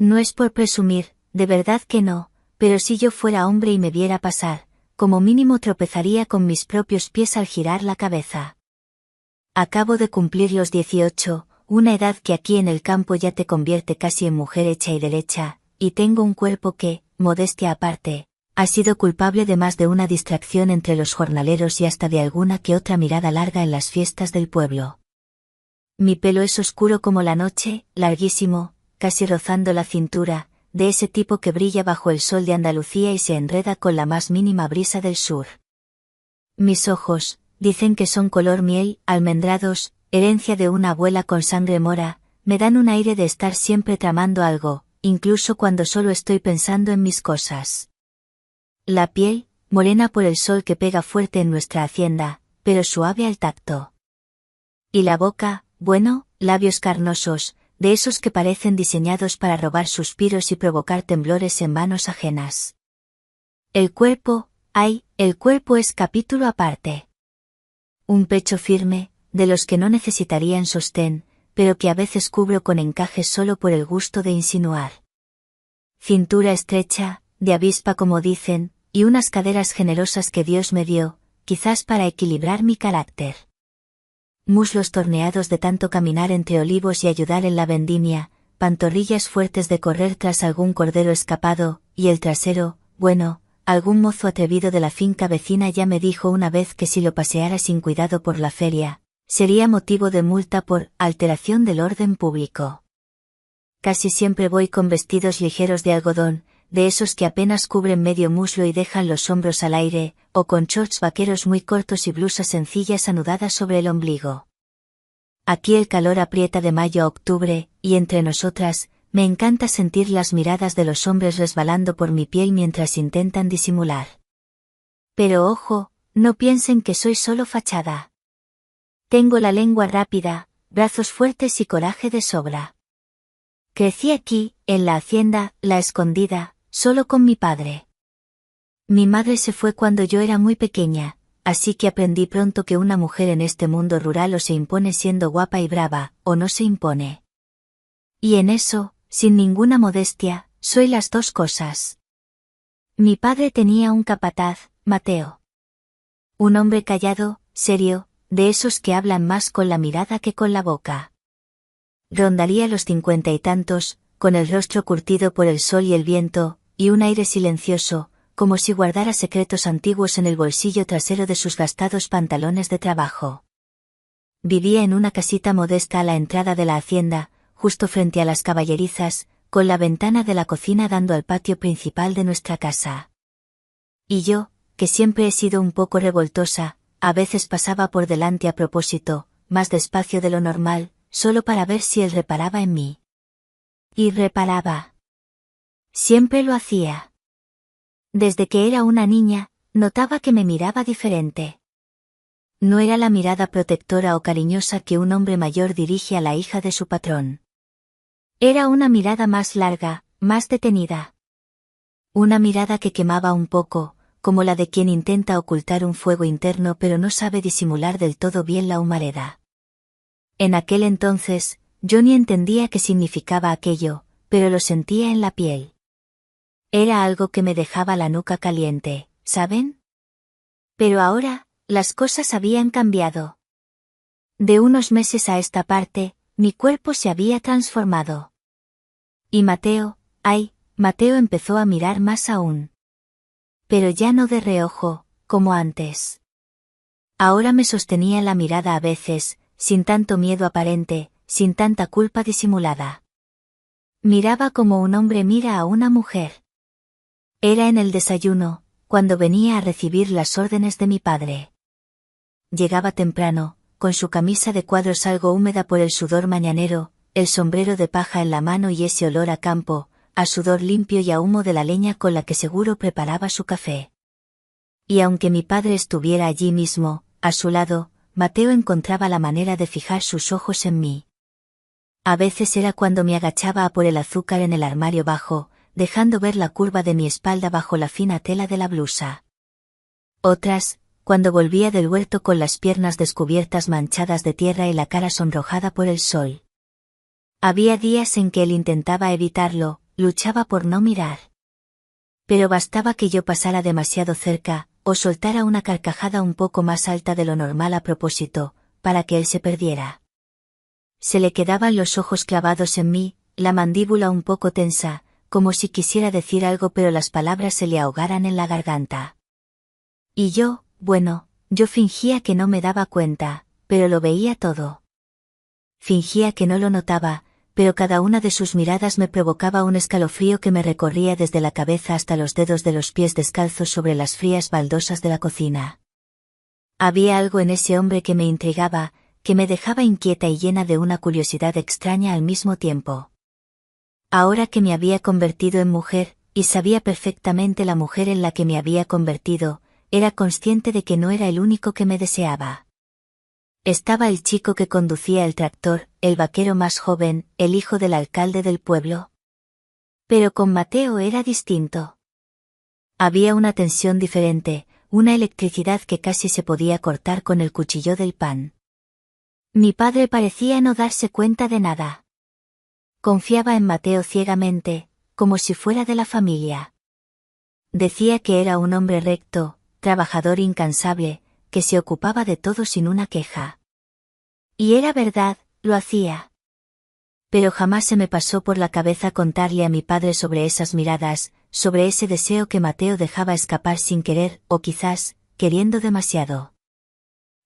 No es por presumir, de verdad que no, pero si yo fuera hombre y me viera pasar, como mínimo tropezaría con mis propios pies al girar la cabeza. Acabo de cumplir los 18, una edad que aquí en el campo ya te convierte casi en mujer hecha y derecha, y tengo un cuerpo que, modestia aparte, ha sido culpable de más de una distracción entre los jornaleros y hasta de alguna que otra mirada larga en las fiestas del pueblo. Mi pelo es oscuro como la noche, larguísimo, casi rozando la cintura, de ese tipo que brilla bajo el sol de Andalucía y se enreda con la más mínima brisa del sur. Mis ojos, dicen que son color miel, almendrados, herencia de una abuela con sangre mora, me dan un aire de estar siempre tramando algo, incluso cuando solo estoy pensando en mis cosas. La piel, morena por el sol que pega fuerte en nuestra hacienda, pero suave al tacto. Y la boca, bueno, labios carnosos, de esos que parecen diseñados para robar suspiros y provocar temblores en manos ajenas. El cuerpo, ay, el cuerpo es capítulo aparte. Un pecho firme, de los que no necesitarían sostén, pero que a veces cubro con encajes solo por el gusto de insinuar. Cintura estrecha, de avispa como dicen, y unas caderas generosas que Dios me dio, quizás para equilibrar mi carácter. Muslos torneados de tanto caminar entre olivos y ayudar en la vendimia, pantorrillas fuertes de correr tras algún cordero escapado, y el trasero, bueno, algún mozo atrevido de la finca vecina ya me dijo una vez que si lo paseara sin cuidado por la feria, sería motivo de multa por alteración del orden público. Casi siempre voy con vestidos ligeros de algodón, de esos que apenas cubren medio muslo y dejan los hombros al aire, o con shorts vaqueros muy cortos y blusas sencillas anudadas sobre el ombligo. Aquí el calor aprieta de mayo a octubre, y entre nosotras, me encanta sentir las miradas de los hombres resbalando por mi piel mientras intentan disimular. Pero ojo, no piensen que soy solo fachada. Tengo la lengua rápida, brazos fuertes y coraje de sobra. Crecí aquí, en la hacienda, La Escondida, solo con mi padre. Mi madre se fue cuando yo era muy pequeña, así que aprendí pronto que una mujer en este mundo rural o se impone siendo guapa y brava, o no se impone. Y en eso, sin ninguna modestia, soy las dos cosas. Mi padre tenía un capataz, Mateo. Un hombre callado, serio, de esos que hablan más con la mirada que con la boca. Rondaría los 50 y tantos, con el rostro curtido por el sol y el viento, y un aire silencioso, como si guardara secretos antiguos en el bolsillo trasero de sus gastados pantalones de trabajo. Vivía en una casita modesta a la entrada de la hacienda, justo frente a las caballerizas, con la ventana de la cocina dando al patio principal de nuestra casa. Y yo, que siempre he sido un poco revoltosa, a veces pasaba por delante a propósito, más despacio de lo normal, solo para ver si él reparaba en mí. Y reparaba. Siempre lo hacía. Desde que era una niña, notaba que me miraba diferente. No era la mirada protectora o cariñosa que un hombre mayor dirige a la hija de su patrón. Era una mirada más larga, más detenida. Una mirada que quemaba un poco, como la de quien intenta ocultar un fuego interno pero no sabe disimular del todo bien la humareda. En aquel entonces, yo ni entendía qué significaba aquello, pero lo sentía en la piel. Era algo que me dejaba la nuca caliente, ¿saben? Pero ahora, las cosas habían cambiado. De unos meses a esta parte, mi cuerpo se había transformado. Y Mateo, Mateo empezó a mirar más aún. Pero ya no de reojo, como antes. Ahora me sostenía la mirada a veces, sin tanto miedo aparente, sin tanta culpa disimulada. Miraba como un hombre mira a una mujer. Era en el desayuno, cuando venía a recibir las órdenes de mi padre. Llegaba temprano, con su camisa de cuadros algo húmeda por el sudor mañanero, el sombrero de paja en la mano y ese olor a campo, a sudor limpio y a humo de la leña con la que seguro preparaba su café. Y aunque mi padre estuviera allí mismo, a su lado, Mateo encontraba la manera de fijar sus ojos en mí. A veces era cuando me agachaba a por el azúcar en el armario bajo, dejando ver la curva de mi espalda bajo la fina tela de la blusa. Otras, cuando volvía del huerto con las piernas descubiertas manchadas de tierra y la cara sonrojada por el sol. Había días en que él intentaba evitarlo, luchaba por no mirar. Pero bastaba que yo pasara demasiado cerca, o soltara una carcajada un poco más alta de lo normal a propósito, para que él se perdiera. Se le quedaban los ojos clavados en mí, la mandíbula un poco tensa, como si quisiera decir algo pero las palabras se le ahogaran en la garganta. Y yo, bueno, yo fingía que no me daba cuenta, pero lo veía todo. Fingía que no lo notaba, pero cada una de sus miradas me provocaba un escalofrío que me recorría desde la cabeza hasta los dedos de los pies descalzos sobre las frías baldosas de la cocina. Había algo en ese hombre que me intrigaba, que me dejaba inquieta y llena de una curiosidad extraña al mismo tiempo. Ahora que me había convertido en mujer, y sabía perfectamente la mujer en la que me había convertido, era consciente de que no era el único que me deseaba. Estaba el chico que conducía el tractor, el vaquero más joven, el hijo del alcalde del pueblo. Pero con Mateo era distinto. Había una tensión diferente, una electricidad que casi se podía cortar con el cuchillo del pan. Mi padre parecía no darse cuenta de nada. Confiaba en Mateo ciegamente, como si fuera de la familia. Decía que era un hombre recto, trabajador incansable, que se ocupaba de todo sin una queja. Y era verdad, lo hacía. Pero jamás se me pasó por la cabeza contarle a mi padre sobre esas miradas, sobre ese deseo que Mateo dejaba escapar sin querer, o quizás, queriendo demasiado.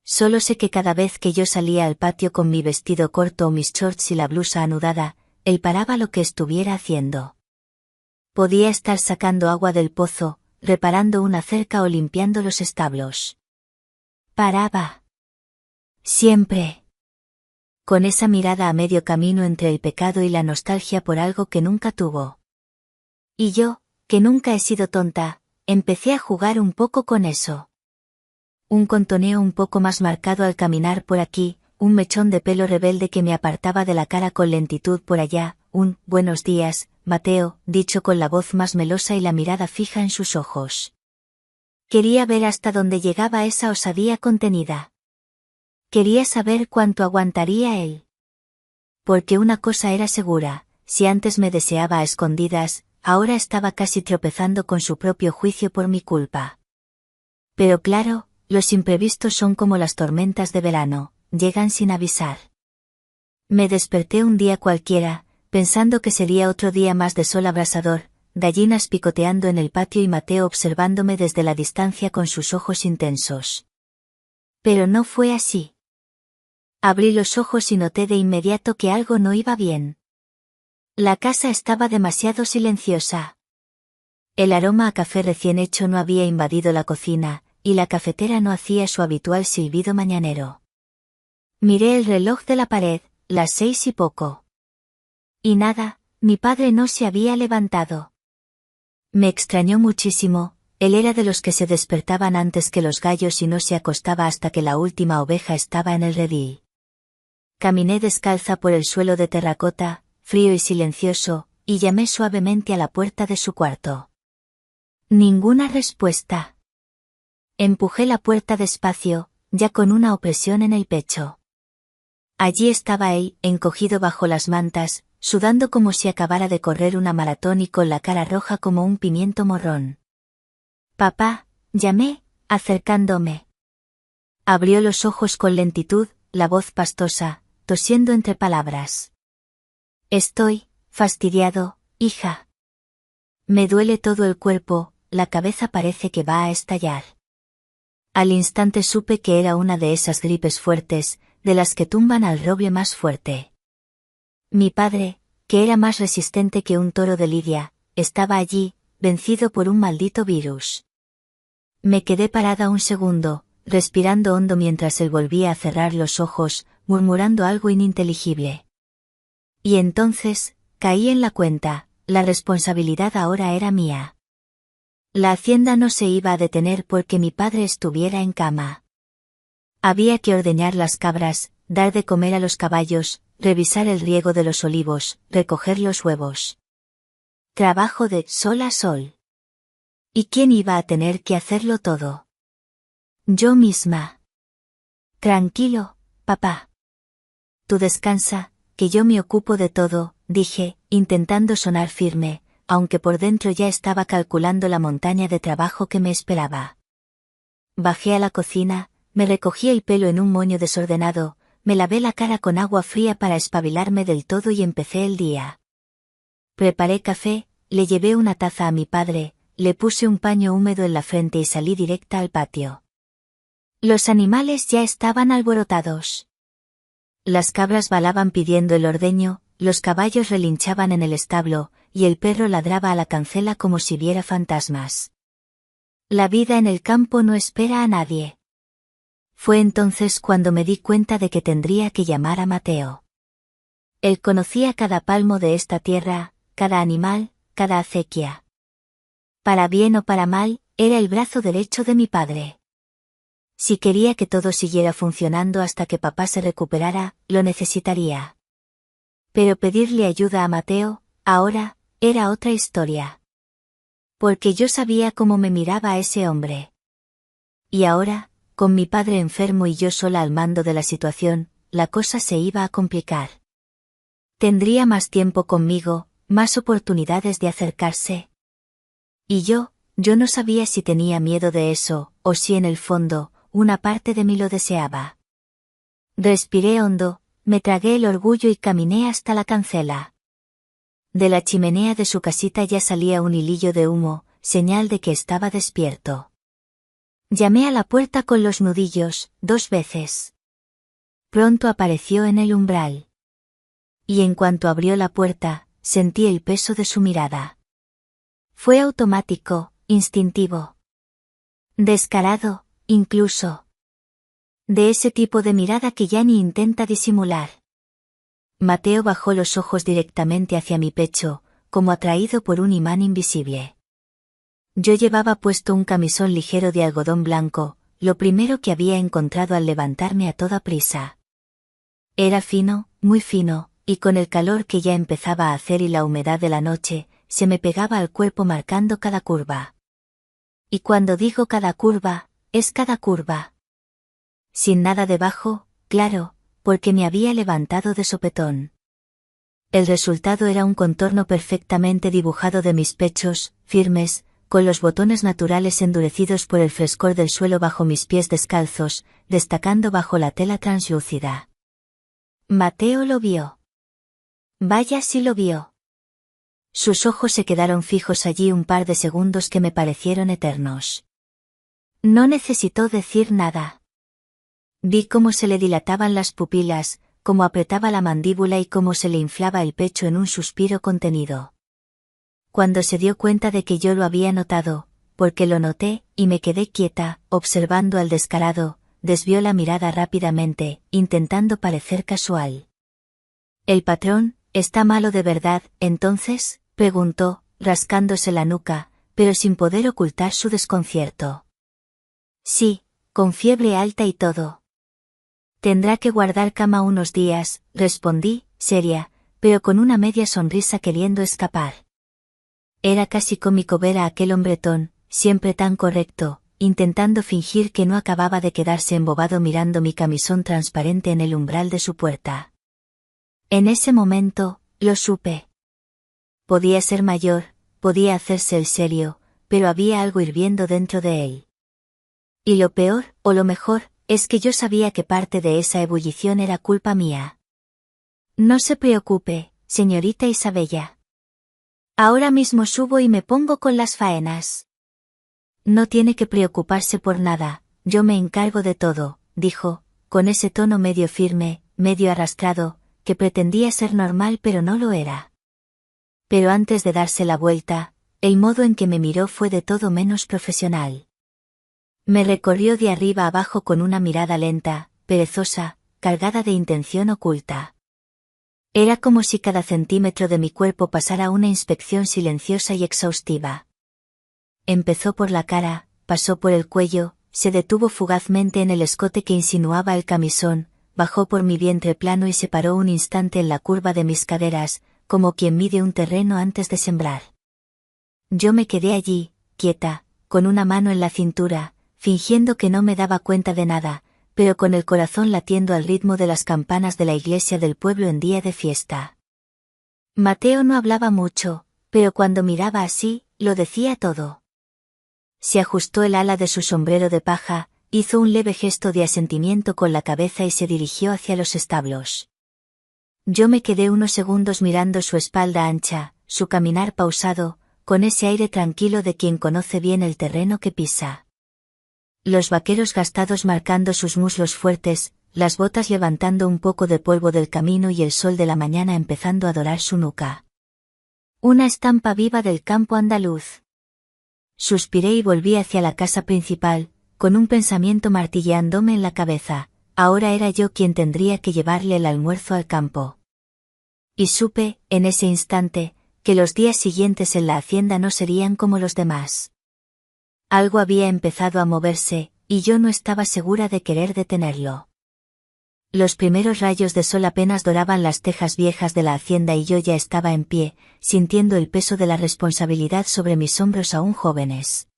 Solo sé que cada vez que yo salía al patio con mi vestido corto o mis shorts y la blusa anudada, él paraba lo que estuviera haciendo. Podía estar sacando agua del pozo, reparando una cerca o limpiando los establos. Paraba. Siempre. Con esa mirada a medio camino entre el pecado y la nostalgia por algo que nunca tuvo. Y yo, que nunca he sido tonta, empecé a jugar un poco con eso. Un contoneo un poco más marcado al caminar por aquí, un mechón de pelo rebelde que me apartaba de la cara con lentitud por allá, un «buenos días, Mateo», dicho con la voz más melosa y la mirada fija en sus ojos. Quería ver hasta dónde llegaba esa osadía contenida. Quería saber cuánto aguantaría él. Porque una cosa era segura, si antes me deseaba a escondidas, ahora estaba casi tropezando con su propio juicio por mi culpa. Pero claro, los imprevistos son como las tormentas de verano, llegan sin avisar. Me desperté un día cualquiera, pensando que sería otro día más de sol abrasador, gallinas picoteando en el patio y Mateo observándome desde la distancia con sus ojos intensos. Pero no fue así. Abrí los ojos y noté de inmediato que algo no iba bien. La casa estaba demasiado silenciosa. El aroma a café recién hecho no había invadido la cocina, y la cafetera no hacía su habitual silbido mañanero. Miré el reloj de la pared, las 6 y poco. Y nada, mi padre no se había levantado. Me extrañó muchísimo, él era de los que se despertaban antes que los gallos y no se acostaba hasta que la última oveja estaba en el redil. Caminé descalza por el suelo de terracota, frío y silencioso, y llamé suavemente a la puerta de su cuarto. Ninguna respuesta. Empujé la puerta despacio, ya con una opresión en el pecho. Allí estaba él, encogido bajo las mantas, sudando como si acabara de correr una maratón y con la cara roja como un pimiento morrón. «Papá», llamé, acercándome. Abrió los ojos con lentitud, la voz pastosa, tosiendo entre palabras. «Estoy fastidiado, hija. Me duele todo el cuerpo, la cabeza parece que va a estallar». Al instante supe que era una de esas gripes fuertes, de las que tumban al roble más fuerte. Mi padre, que era más resistente que un toro de lidia, estaba allí, vencido por un maldito virus. Me quedé parada un segundo, respirando hondo mientras él volvía a cerrar los ojos, murmurando algo ininteligible. Y entonces, caí en la cuenta, la responsabilidad ahora era mía. La hacienda no se iba a detener porque mi padre estuviera en cama. Había que ordeñar las cabras, dar de comer a los caballos, revisar el riego de los olivos, recoger los huevos. Trabajo de sol a sol. ¿Y quién iba a tener que hacerlo todo? Yo misma. Tranquilo, papá. Tú descansa, que yo me ocupo de todo, dije, intentando sonar firme, aunque por dentro ya estaba calculando la montaña de trabajo que me esperaba. Bajé a la cocina, me recogí el pelo en un moño desordenado, me lavé la cara con agua fría para espabilarme del todo y empecé el día. Preparé café, le llevé una taza a mi padre, le puse un paño húmedo en la frente y salí directa al patio. Los animales ya estaban alborotados. Las cabras balaban pidiendo el ordeño, los caballos relinchaban en el establo, y el perro ladraba a la cancela como si viera fantasmas. La vida en el campo no espera a nadie. Fue entonces cuando me di cuenta de que tendría que llamar a Mateo. Él conocía cada palmo de esta tierra, cada animal, cada acequia. Para bien o para mal, era el brazo derecho de mi padre. Si quería que todo siguiera funcionando hasta que papá se recuperara, lo necesitaría. Pero pedirle ayuda a Mateo, ahora, era otra historia. Porque yo sabía cómo me miraba ese hombre. Y ahora, con mi padre enfermo y yo sola al mando de la situación, la cosa se iba a complicar. Tendría más tiempo conmigo, más oportunidades de acercarse. Y yo no sabía si tenía miedo de eso, o si en el fondo, una parte de mí lo deseaba. Respiré hondo, me tragué el orgullo y caminé hasta la cancela. De la chimenea de su casita ya salía un hilillo de humo, señal de que estaba despierto. Llamé a la puerta con los nudillos, 2 veces. Pronto apareció en el umbral. Y en cuanto abrió la puerta, sentí el peso de su mirada. Fue automático, instintivo. Descarado, incluso. De ese tipo de mirada que ya ni intenta disimular. Mateo bajó los ojos directamente hacia mi pecho, como atraído por un imán invisible. Yo llevaba puesto un camisón ligero de algodón blanco, lo primero que había encontrado al levantarme a toda prisa. Era fino, muy fino, y con el calor que ya empezaba a hacer y la humedad de la noche, se me pegaba al cuerpo marcando cada curva. Y cuando digo cada curva, es cada curva. Sin nada debajo, claro, porque me había levantado de sopetón. El resultado era un contorno perfectamente dibujado de mis pechos, firmes, con los botones naturales endurecidos por el frescor del suelo bajo mis pies descalzos, destacando bajo la tela translúcida. Mateo lo vio. Vaya si lo vio. Sus ojos se quedaron fijos allí un par de segundos que me parecieron eternos. No necesitó decir nada. Vi cómo se le dilataban las pupilas, cómo apretaba la mandíbula y cómo se le inflaba el pecho en un suspiro contenido. Cuando se dio cuenta de que yo lo había notado, porque lo noté, y me quedé quieta, observando al descarado, desvió la mirada rápidamente, intentando parecer casual. «¿El patrón está malo de verdad, entonces?», preguntó, rascándose la nuca, pero sin poder ocultar su desconcierto. «Sí, con fiebre alta y todo». «Tendrá que guardar cama unos días», respondí, seria, pero con una media sonrisa queriendo escapar. Era casi cómico ver a aquel hombretón, siempre tan correcto, intentando fingir que no acababa de quedarse embobado mirando mi camisón transparente en el umbral de su puerta. En ese momento, lo supe. Podía ser mayor, podía hacerse el serio, pero había algo hirviendo dentro de él. Y lo peor, o lo mejor, es que yo sabía que parte de esa ebullición era culpa mía. «No se preocupe, señorita Isabella. Ahora mismo subo y me pongo con las faenas». «No tiene que preocuparse por nada, yo me encargo de todo», dijo, con ese tono medio firme, medio arrastrado, que pretendía ser normal pero no lo era. Pero antes de darse la vuelta, el modo en que me miró fue de todo menos profesional. Me recorrió de arriba abajo con una mirada lenta, perezosa, cargada de intención oculta. Era como si cada centímetro de mi cuerpo pasara una inspección silenciosa y exhaustiva. Empezó por la cara, pasó por el cuello, se detuvo fugazmente en el escote que insinuaba el camisón, bajó por mi vientre plano y se paró un instante en la curva de mis caderas, como quien mide un terreno antes de sembrar. Yo me quedé allí, quieta, con una mano en la cintura, fingiendo que no me daba cuenta de nada, pero con el corazón latiendo al ritmo de las campanas de la iglesia del pueblo en día de fiesta. Mateo no hablaba mucho, pero cuando miraba así, lo decía todo. Se ajustó el ala de su sombrero de paja, hizo un leve gesto de asentimiento con la cabeza y se dirigió hacia los establos. Yo me quedé unos segundos mirando su espalda ancha, su caminar pausado, con ese aire tranquilo de quien conoce bien el terreno que pisa. Los vaqueros gastados marcando sus muslos fuertes, las botas levantando un poco de polvo del camino y el sol de la mañana empezando a dorar su nuca. Una estampa viva del campo andaluz. Suspiré y volví hacia la casa principal, con un pensamiento martilleándome en la cabeza. Ahora era yo quien tendría que llevarle el almuerzo al campo. Y supe, en ese instante, que los días siguientes en la hacienda no serían como los demás. Algo había empezado a moverse, y yo no estaba segura de querer detenerlo. Los primeros rayos de sol apenas doraban las tejas viejas de la hacienda y yo ya estaba en pie, sintiendo el peso de la responsabilidad sobre mis hombros aún jóvenes.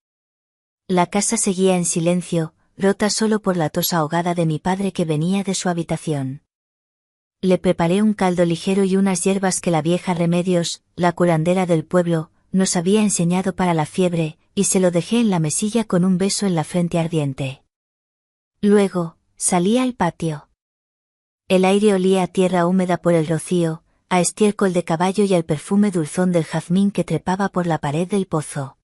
La casa seguía en silencio, rota solo por la tos ahogada de mi padre que venía de su habitación. Le preparé un caldo ligero y unas hierbas que la vieja Remedios, la curandera del pueblo, nos había enseñado para la fiebre, y se lo dejé en la mesilla con un beso en la frente ardiente. Luego, salí al patio. El aire olía a tierra húmeda por el rocío, a estiércol de caballo y al perfume dulzón del jazmín que trepaba por la pared del pozo.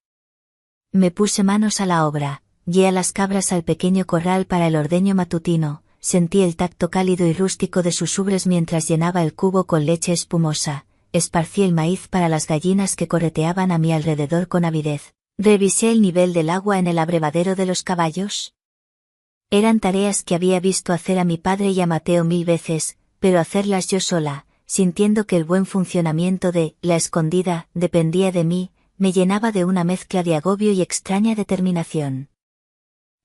Me puse manos a la obra, guié a las cabras al pequeño corral para el ordeño matutino, sentí el tacto cálido y rústico de sus ubres mientras llenaba el cubo con leche espumosa, esparcí el maíz para las gallinas que correteaban a mi alrededor con avidez, revisé el nivel del agua en el abrevadero de los caballos. Eran tareas que había visto hacer a mi padre y a Mateo 1000 veces, pero hacerlas yo sola, sintiendo que el buen funcionamiento de la escondida dependía de mí, me llenaba de una mezcla de agobio y extraña determinación.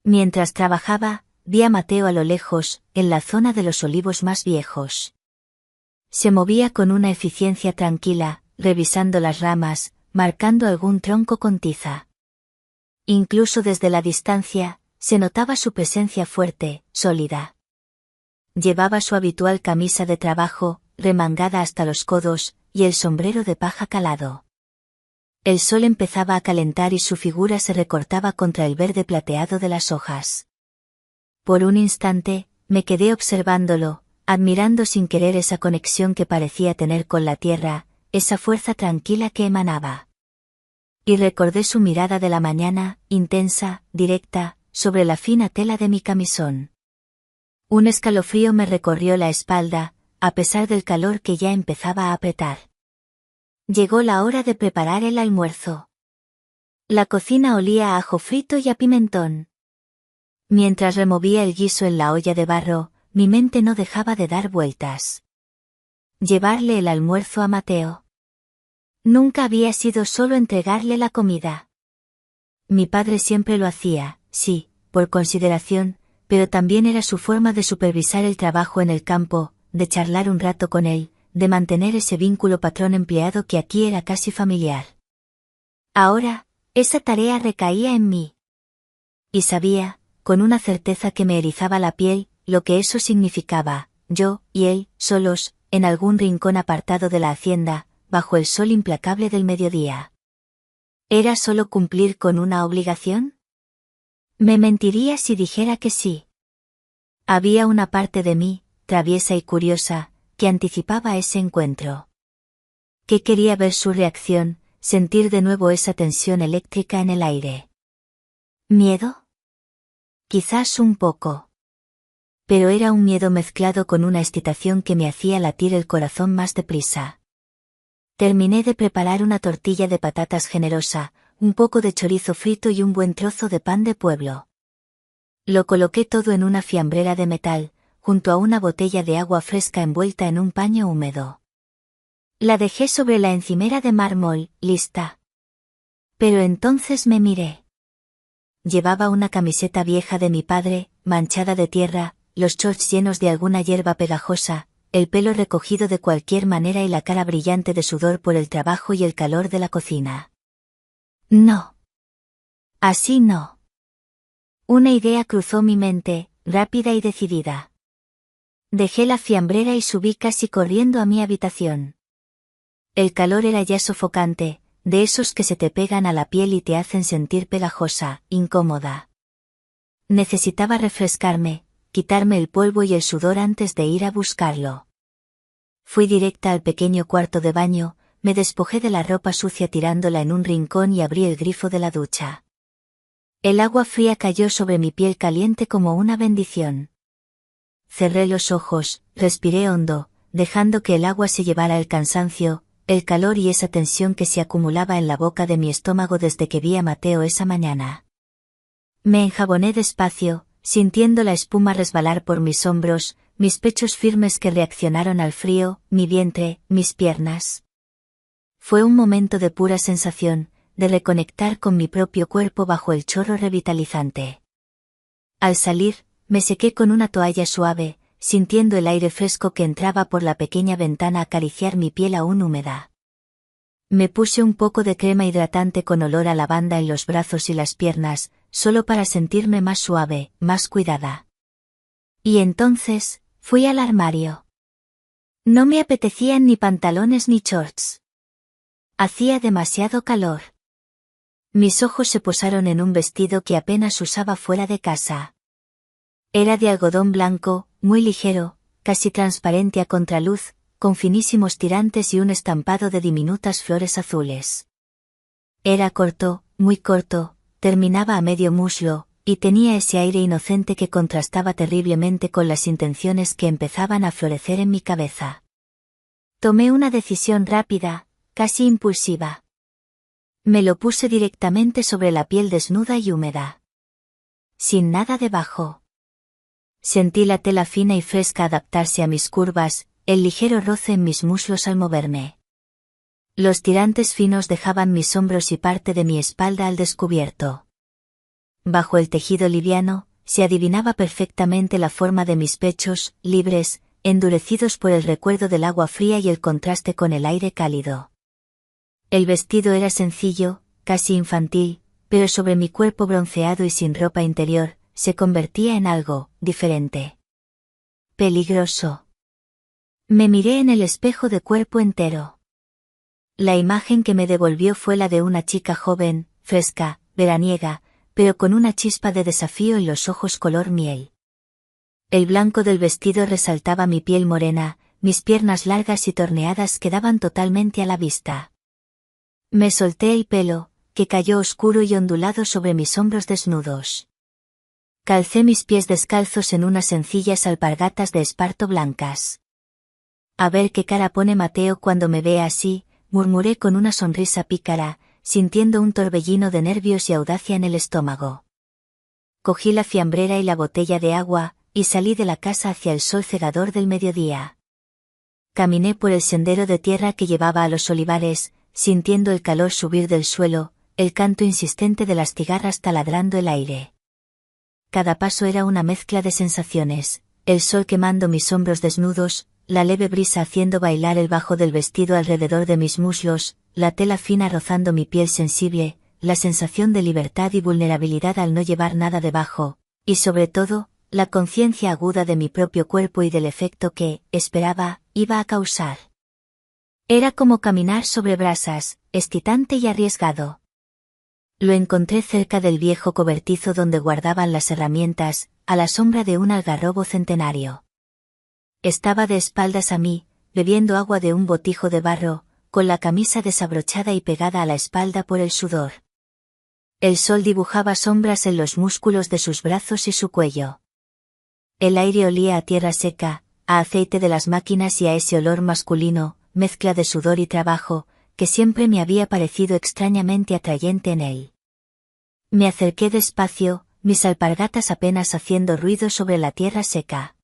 Mientras trabajaba, vi a Mateo a lo lejos, en la zona de los olivos más viejos. Se movía con una eficiencia tranquila, revisando las ramas, marcando algún tronco con tiza. Incluso desde la distancia, se notaba su presencia fuerte, sólida. Llevaba su habitual camisa de trabajo, remangada hasta los codos, y el sombrero de paja calado. El sol empezaba a calentar y su figura se recortaba contra el verde plateado de las hojas. Por un instante, me quedé observándolo, admirando sin querer esa conexión que parecía tener con la tierra, esa fuerza tranquila que emanaba. Y recordé su mirada de la mañana, intensa, directa, sobre la fina tela de mi camisón. Un escalofrío me recorrió la espalda, a pesar del calor que ya empezaba a apretar. Llegó la hora de preparar el almuerzo. La cocina olía a ajo frito y a pimentón. Mientras removía el guiso en la olla de barro, mi mente no dejaba de dar vueltas. Llevarle el almuerzo a Mateo. Nunca había sido solo entregarle la comida. Mi padre siempre lo hacía, sí, por consideración, pero también era su forma de supervisar el trabajo en el campo, de charlar un rato con él, de mantener ese vínculo patrón-empleado que aquí era casi familiar. Ahora, esa tarea recaía en mí. Y sabía, con una certeza que me erizaba la piel, lo que eso significaba, yo y él, solos, en algún rincón apartado de la hacienda, bajo el sol implacable del mediodía. ¿Era solo cumplir con una obligación? Me mentiría si dijera que sí. Había una parte de mí, traviesa y curiosa, que anticipaba ese encuentro. Que quería ver su reacción, sentir de nuevo esa tensión eléctrica en el aire. ¿Miedo? Quizás un poco. Pero era un miedo mezclado con una excitación que me hacía latir el corazón más deprisa. Terminé de preparar una tortilla de patatas generosa, un poco de chorizo frito y un buen trozo de pan de pueblo. Lo coloqué todo en una fiambrera de metal, junto a una botella de agua fresca envuelta en un paño húmedo. La dejé sobre la encimera de mármol, lista. Pero entonces me miré. Llevaba una camiseta vieja de mi padre, manchada de tierra, los shorts llenos de alguna hierba pegajosa, el pelo recogido de cualquier manera y la cara brillante de sudor por el trabajo y el calor de la cocina. No. Así no. Una idea cruzó mi mente, rápida y decidida. Dejé la fiambrera y subí casi corriendo a mi habitación. El calor era ya sofocante, de esos que se te pegan a la piel y te hacen sentir pegajosa, incómoda. Necesitaba refrescarme, quitarme el polvo y el sudor antes de ir a buscarlo. Fui directa al pequeño cuarto de baño, me despojé de la ropa sucia tirándola en un rincón y abrí el grifo de la ducha. El agua fría cayó sobre mi piel caliente como una bendición. Cerré los ojos, respiré hondo, dejando que el agua se llevara el cansancio, el calor y esa tensión que se acumulaba en la boca de mi estómago desde que vi a Mateo esa mañana. Me enjaboné despacio, sintiendo la espuma resbalar por mis hombros, mis pechos firmes que reaccionaron al frío, mi vientre, mis piernas. Fue un momento de pura sensación, de reconectar con mi propio cuerpo bajo el chorro revitalizante. Al salir, me sequé con una toalla suave, sintiendo el aire fresco que entraba por la pequeña ventana acariciar mi piel aún húmeda. Me puse un poco de crema hidratante con olor a lavanda en los brazos y las piernas, solo para sentirme más suave, más cuidada. Y entonces, fui al armario. No me apetecían ni pantalones ni shorts. Hacía demasiado calor. Mis ojos se posaron en un vestido que apenas usaba fuera de casa. Era de algodón blanco, muy ligero, casi transparente a contraluz, con finísimos tirantes y un estampado de diminutas flores azules. Era corto, muy corto, terminaba a medio muslo, y tenía ese aire inocente que contrastaba terriblemente con las intenciones que empezaban a florecer en mi cabeza. Tomé una decisión rápida, casi impulsiva. Me lo puse directamente sobre la piel desnuda y húmeda. Sin nada debajo. Sentí la tela fina y fresca adaptarse a mis curvas, el ligero roce en mis muslos al moverme. Los tirantes finos dejaban mis hombros y parte de mi espalda al descubierto. Bajo el tejido liviano, se adivinaba perfectamente la forma de mis pechos, libres, endurecidos por el recuerdo del agua fría y el contraste con el aire cálido. El vestido era sencillo, casi infantil, pero sobre mi cuerpo bronceado y sin ropa interior, se convertía en algo diferente. Peligroso. Me miré en el espejo de cuerpo entero. La imagen que me devolvió fue la de una chica joven, fresca, veraniega, pero con una chispa de desafío en los ojos color miel. El blanco del vestido resaltaba mi piel morena, mis piernas largas y torneadas quedaban totalmente a la vista. Me solté el pelo, que cayó oscuro y ondulado sobre mis hombros desnudos. Calcé mis pies descalzos en unas sencillas alpargatas de esparto blancas. A ver qué cara pone Mateo cuando me vea así, murmuré con una sonrisa pícara, sintiendo un torbellino de nervios y audacia en el estómago. Cogí la fiambrera y la botella de agua, y salí de la casa hacia el sol cegador del mediodía. Caminé por el sendero de tierra que llevaba a los olivares, sintiendo el calor subir del suelo, el canto insistente de las cigarras taladrando el aire. Cada paso era una mezcla de sensaciones, el sol quemando mis hombros desnudos, la leve brisa haciendo bailar el bajo del vestido alrededor de mis muslos, la tela fina rozando mi piel sensible, la sensación de libertad y vulnerabilidad al no llevar nada debajo, y sobre todo, la conciencia aguda de mi propio cuerpo y del efecto que, esperaba, iba a causar. Era como caminar sobre brasas, excitante y arriesgado. Lo encontré cerca del viejo cobertizo donde guardaban las herramientas, a la sombra de un algarrobo centenario. Estaba de espaldas a mí, bebiendo agua de un botijo de barro, con la camisa desabrochada y pegada a la espalda por el sudor. El sol dibujaba sombras en los músculos de sus brazos y su cuello. El aire olía a tierra seca, a aceite de las máquinas y a ese olor masculino, mezcla de sudor y trabajo, que siempre me había parecido extrañamente atrayente en él. Me acerqué despacio, mis alpargatas apenas haciendo ruido sobre la tierra seca.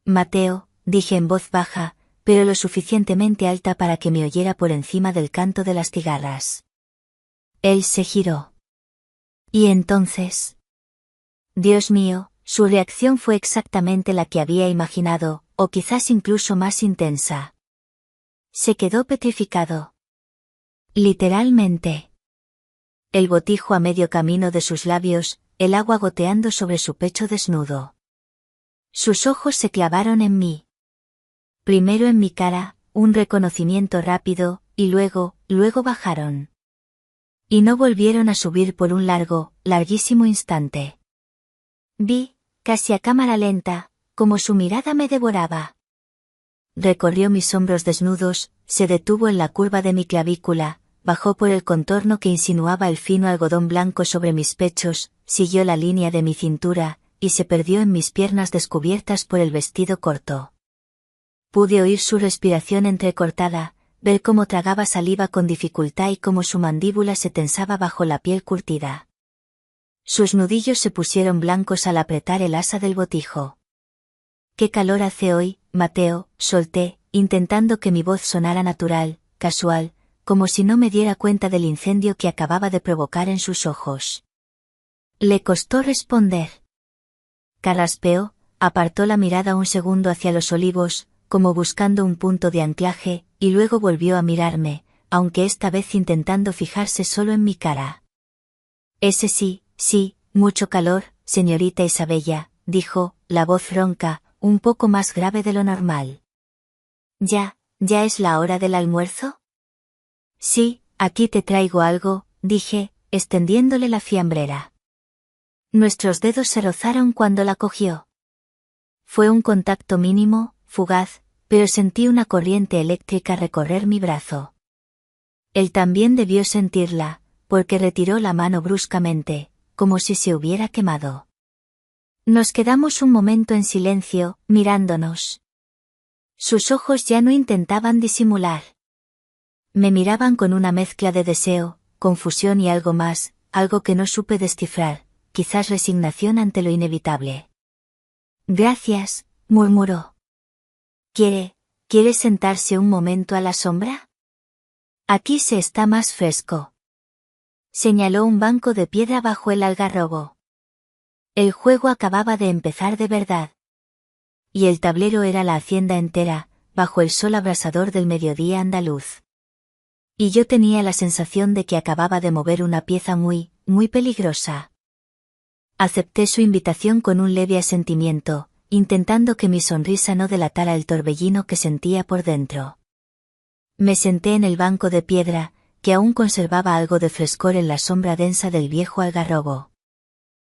Mateo, dije en voz baja, pero lo suficientemente alta para que me oyera por encima del canto de las cigarras. Él se giró. ¿Y entonces? Dios mío, su reacción fue exactamente la que había imaginado, o quizás incluso más intensa. Se quedó petrificado. Literalmente. El botijo a medio camino de sus labios, el agua goteando sobre su pecho desnudo. Sus ojos se clavaron en mí. Primero en mi cara, un reconocimiento rápido, y luego bajaron. Y no volvieron a subir por un larguísimo instante. Vi, casi a cámara lenta, como su mirada me devoraba. Recorrió mis hombros desnudos, se detuvo en la curva de mi clavícula, bajó por el contorno que insinuaba el fino algodón blanco sobre mis pechos, siguió la línea de mi cintura, y se perdió en mis piernas descubiertas por el vestido corto. Pude oír su respiración entrecortada, ver cómo tragaba saliva con dificultad y cómo su mandíbula se tensaba bajo la piel curtida. Sus nudillos se pusieron blancos al apretar el asa del botijo. «¿Qué calor hace hoy, Mateo?», solté, intentando que mi voz sonara natural, casual, como si no me diera cuenta del incendio que acababa de provocar en sus ojos. Le costó responder. Carraspeó, apartó la mirada un segundo hacia los olivos, como buscando un punto de anclaje, y luego volvió a mirarme, aunque esta vez intentando fijarse solo en mi cara. «Ese sí, mucho calor, señorita Isabella», dijo, la voz ronca, un poco más grave de lo normal. ¿Ya es la hora del almuerzo? Sí, aquí te traigo algo, dije, extendiéndole la fiambrera. Nuestros dedos se rozaron cuando la cogió. Fue un contacto mínimo, fugaz, pero sentí una corriente eléctrica recorrer mi brazo. Él también debió sentirla, porque retiró la mano bruscamente, como si se hubiera quemado. Nos quedamos un momento en silencio, mirándonos. Sus ojos ya no intentaban disimular. Me miraban con una mezcla de deseo, confusión y algo más, algo que no supe descifrar, quizás resignación ante lo inevitable. «Gracias», murmuró. ¿Quiere sentarse un momento a la sombra? Aquí se está más fresco. Señaló un banco de piedra bajo el algarrobo. El juego acababa de empezar de verdad. Y el tablero era la hacienda entera, bajo el sol abrasador del mediodía andaluz. Y yo tenía la sensación de que acababa de mover una pieza muy peligrosa. Acepté su invitación con un leve asentimiento, intentando que mi sonrisa no delatara el torbellino que sentía por dentro. Me senté en el banco de piedra, que aún conservaba algo de frescor en la sombra densa del viejo algarrobo.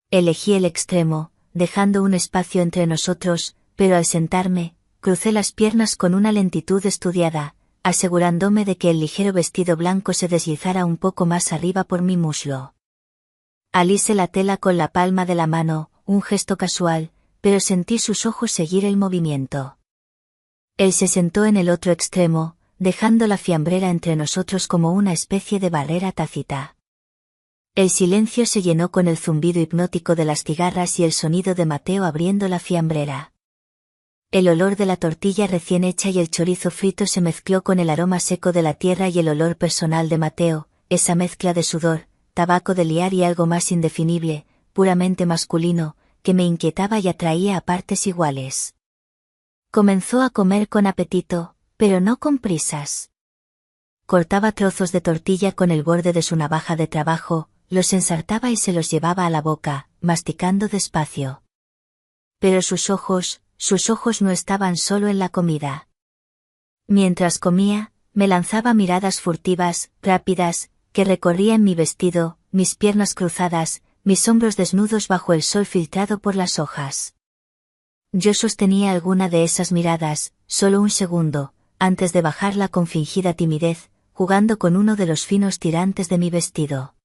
Elegí el extremo, dejando un espacio entre nosotros, pero al sentarme, crucé las piernas con una lentitud estudiada, asegurándome de que el ligero vestido blanco se deslizara un poco más arriba por mi muslo. Alisé la tela con la palma de la mano, un gesto casual, pero sentí sus ojos seguir el movimiento. Él se sentó en el otro extremo, dejando la fiambrera entre nosotros como una especie de barrera tácita. El silencio se llenó con el zumbido hipnótico de las cigarras y el sonido de Mateo abriendo la fiambrera. El olor de la tortilla recién hecha y el chorizo frito se mezcló con el aroma seco de la tierra y el olor personal de Mateo, esa mezcla de sudor, tabaco de liar y algo más indefinible, puramente masculino, que me inquietaba y atraía a partes iguales. Comenzó a comer con apetito, pero no con prisas. Cortaba trozos de tortilla con el borde de su navaja de trabajo, los ensartaba y se los llevaba a la boca, masticando despacio. Pero sus ojos no estaban solo en la comida. Mientras comía, me lanzaba miradas furtivas, rápidas, que recorrían mi vestido, mis piernas cruzadas, mis hombros desnudos bajo el sol filtrado por las hojas. Yo sostenía alguna de esas miradas, solo un segundo, antes de bajarla con fingida timidez, jugando con uno de los finos tirantes de mi vestido.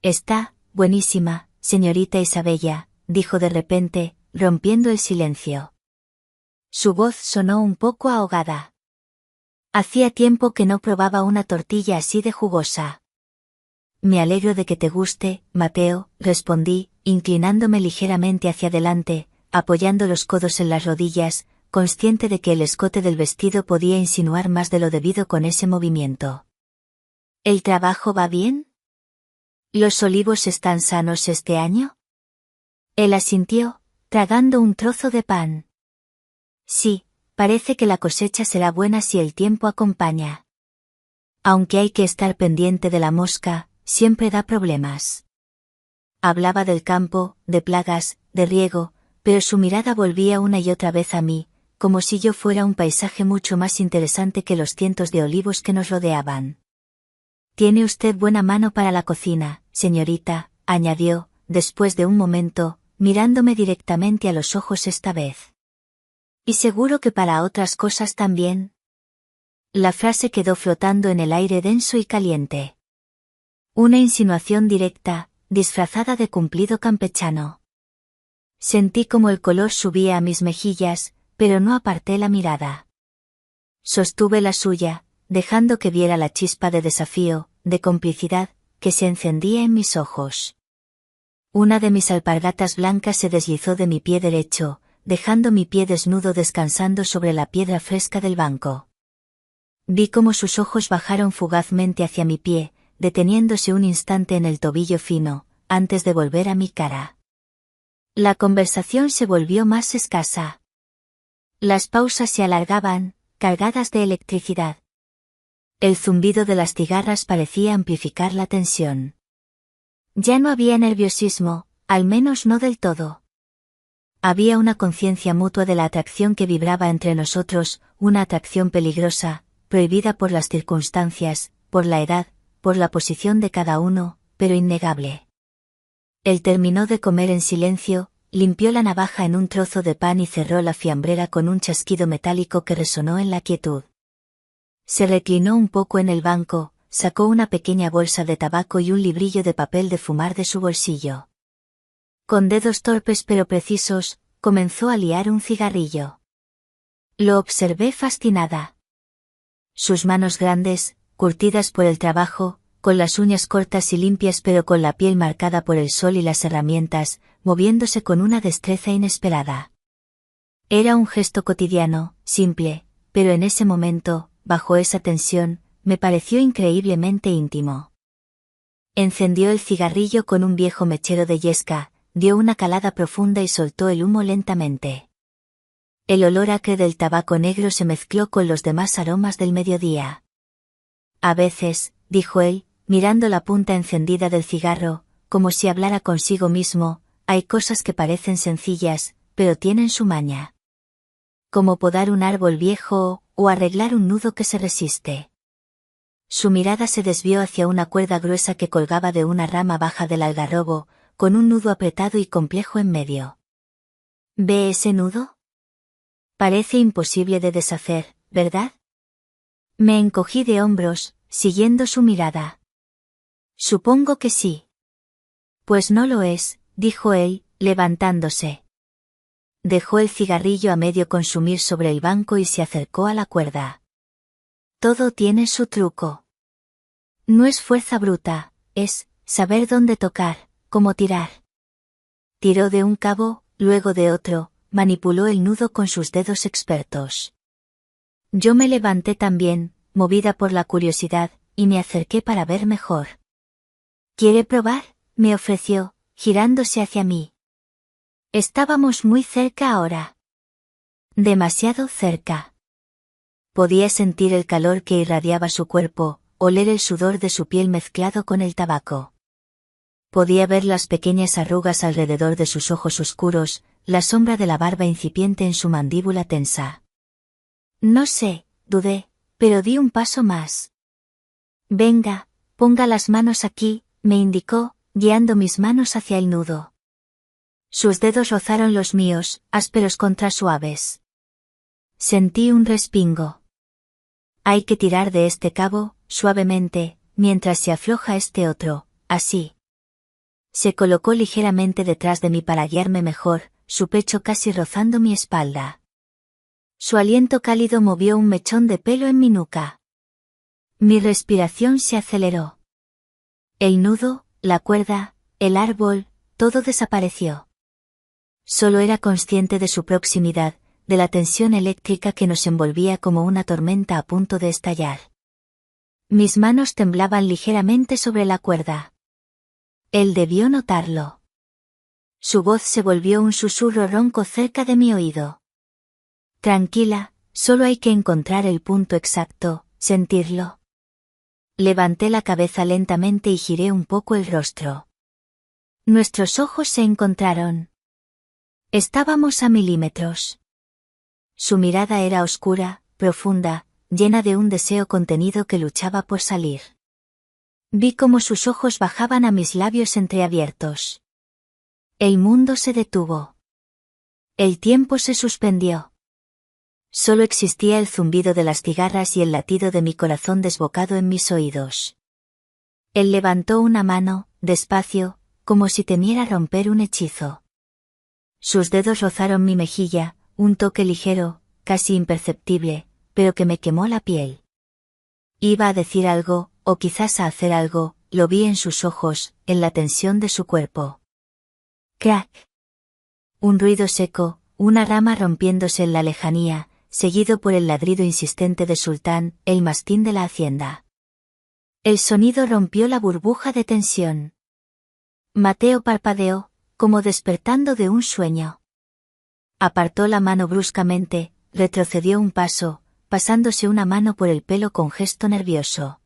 «Está buenísima, señorita Isabella», dijo de repente, rompiendo el silencio. Su voz sonó un poco ahogada. Hacía tiempo que no probaba una tortilla así de jugosa. «Me alegro de que te guste, Mateo», respondí, inclinándome ligeramente hacia adelante, apoyando los codos en las rodillas, consciente de que el escote del vestido podía insinuar más de lo debido con ese movimiento. «¿El trabajo va bien? ¿Los olivos están sanos este año?» Él asintió, tragando un trozo de pan. «Sí, parece que la cosecha será buena si el tiempo acompaña. Aunque hay que estar pendiente de la mosca, siempre da problemas». Hablaba del campo, de plagas, de riego, pero su mirada volvía una y otra vez a mí, como si yo fuera un paisaje mucho más interesante que los cientos de olivos que nos rodeaban. «Tiene usted buena mano para la cocina, señorita», añadió, después de un momento, mirándome directamente a los ojos esta vez. «Y seguro que para otras cosas también». La frase quedó flotando en el aire denso y caliente. Una insinuación directa, disfrazada de cumplido campechano. Sentí como el color subía a mis mejillas, pero no aparté la mirada. Sostuve la suya, dejando que viera la chispa de desafío, de complicidad, que se encendía en mis ojos. Una de mis alpargatas blancas se deslizó de mi pie derecho, dejando mi pie desnudo descansando sobre la piedra fresca del banco. Vi cómo sus ojos bajaron fugazmente hacia mi pie, deteniéndose un instante en el tobillo fino, antes de volver a mi cara. La conversación se volvió más escasa. Las pausas se alargaban, cargadas de electricidad. El zumbido de las cigarras parecía amplificar la tensión. Ya no había nerviosismo, al menos no del todo. Había una conciencia mutua de la atracción que vibraba entre nosotros, una atracción peligrosa, prohibida por las circunstancias, por la edad, por la posición de cada uno, pero innegable. Él terminó de comer en silencio, limpió la navaja en un trozo de pan y cerró la fiambrera con un chasquido metálico que resonó en la quietud. Se reclinó un poco en el banco, sacó una pequeña bolsa de tabaco y un librillo de papel de fumar de su bolsillo. Con dedos torpes pero precisos, comenzó a liar un cigarrillo. Lo observé fascinada. Sus manos grandes, curtidas por el trabajo, con las uñas cortas y limpias pero con la piel marcada por el sol y las herramientas, moviéndose con una destreza inesperada. Era un gesto cotidiano, simple, pero en ese momento, bajo esa tensión, me pareció increíblemente íntimo. Encendió el cigarrillo con un viejo mechero de yesca, dio una calada profunda y soltó el humo lentamente. El olor acre del tabaco negro se mezcló con los demás aromas del mediodía. A veces, dijo él, mirando la punta encendida del cigarro, como si hablara consigo mismo, hay cosas que parecen sencillas, pero tienen su maña. Como podar un árbol viejo o arreglar un nudo que se resiste. Su mirada se desvió hacia una cuerda gruesa que colgaba de una rama baja del algarrobo, con un nudo apretado y complejo en medio. ¿Ve ese nudo? Parece imposible de deshacer, ¿verdad? Me encogí de hombros, siguiendo su mirada. Supongo que sí. Pues no lo es, dijo él, levantándose. Dejó el cigarrillo a medio consumir sobre el banco y se acercó a la cuerda. Todo tiene su truco. No es fuerza bruta, es saber dónde tocar, cómo tirar. Tiró de un cabo, luego de otro, manipuló el nudo con sus dedos expertos. Yo me levanté también, movida por la curiosidad, y me acerqué para ver mejor. ¿Quiere probar?, me ofreció, girándose hacia mí. Estábamos muy cerca ahora. Demasiado cerca. Podía sentir el calor que irradiaba su cuerpo, oler el sudor de su piel mezclado con el tabaco. Podía ver las pequeñas arrugas alrededor de sus ojos oscuros, la sombra de la barba incipiente en su mandíbula tensa. No sé, dudé, pero di un paso más. Venga, ponga las manos aquí, me indicó, guiando mis manos hacia el nudo. Sus dedos rozaron los míos, ásperos contra suaves. Sentí un respingo. Hay que tirar de este cabo, suavemente, mientras se afloja este otro, así. Se colocó ligeramente detrás de mí para guiarme mejor, su pecho casi rozando mi espalda. Su aliento cálido movió un mechón de pelo en mi nuca. Mi respiración se aceleró. El nudo, la cuerda, el árbol, todo desapareció. Solo era consciente de su proximidad, de la tensión eléctrica que nos envolvía como una tormenta a punto de estallar. Mis manos temblaban ligeramente sobre la cuerda. Él debió notarlo. Su voz se volvió un susurro ronco cerca de mi oído. Tranquila, solo hay que encontrar el punto exacto, sentirlo. Levanté la cabeza lentamente y giré un poco el rostro. Nuestros ojos se encontraron. Estábamos a milímetros. Su mirada era oscura, profunda, llena de un deseo contenido que luchaba por salir. Vi cómo sus ojos bajaban a mis labios entreabiertos. El mundo se detuvo. El tiempo se suspendió. Solo existía el zumbido de las cigarras y el latido de mi corazón desbocado en mis oídos. Él levantó una mano, despacio, como si temiera romper un hechizo. Sus dedos rozaron mi mejilla, un toque ligero, casi imperceptible, pero que me quemó la piel. Iba a decir algo, o quizás a hacer algo, lo vi en sus ojos, en la tensión de su cuerpo. ¡Crack! Un ruido seco, una rama rompiéndose en la lejanía, seguido por el ladrido insistente de Sultán, el mastín de la hacienda. El sonido rompió la burbuja de tensión. Mateo parpadeó, como despertando de un sueño. Apartó la mano bruscamente, retrocedió un paso, pasándose una mano por el pelo con gesto nervioso.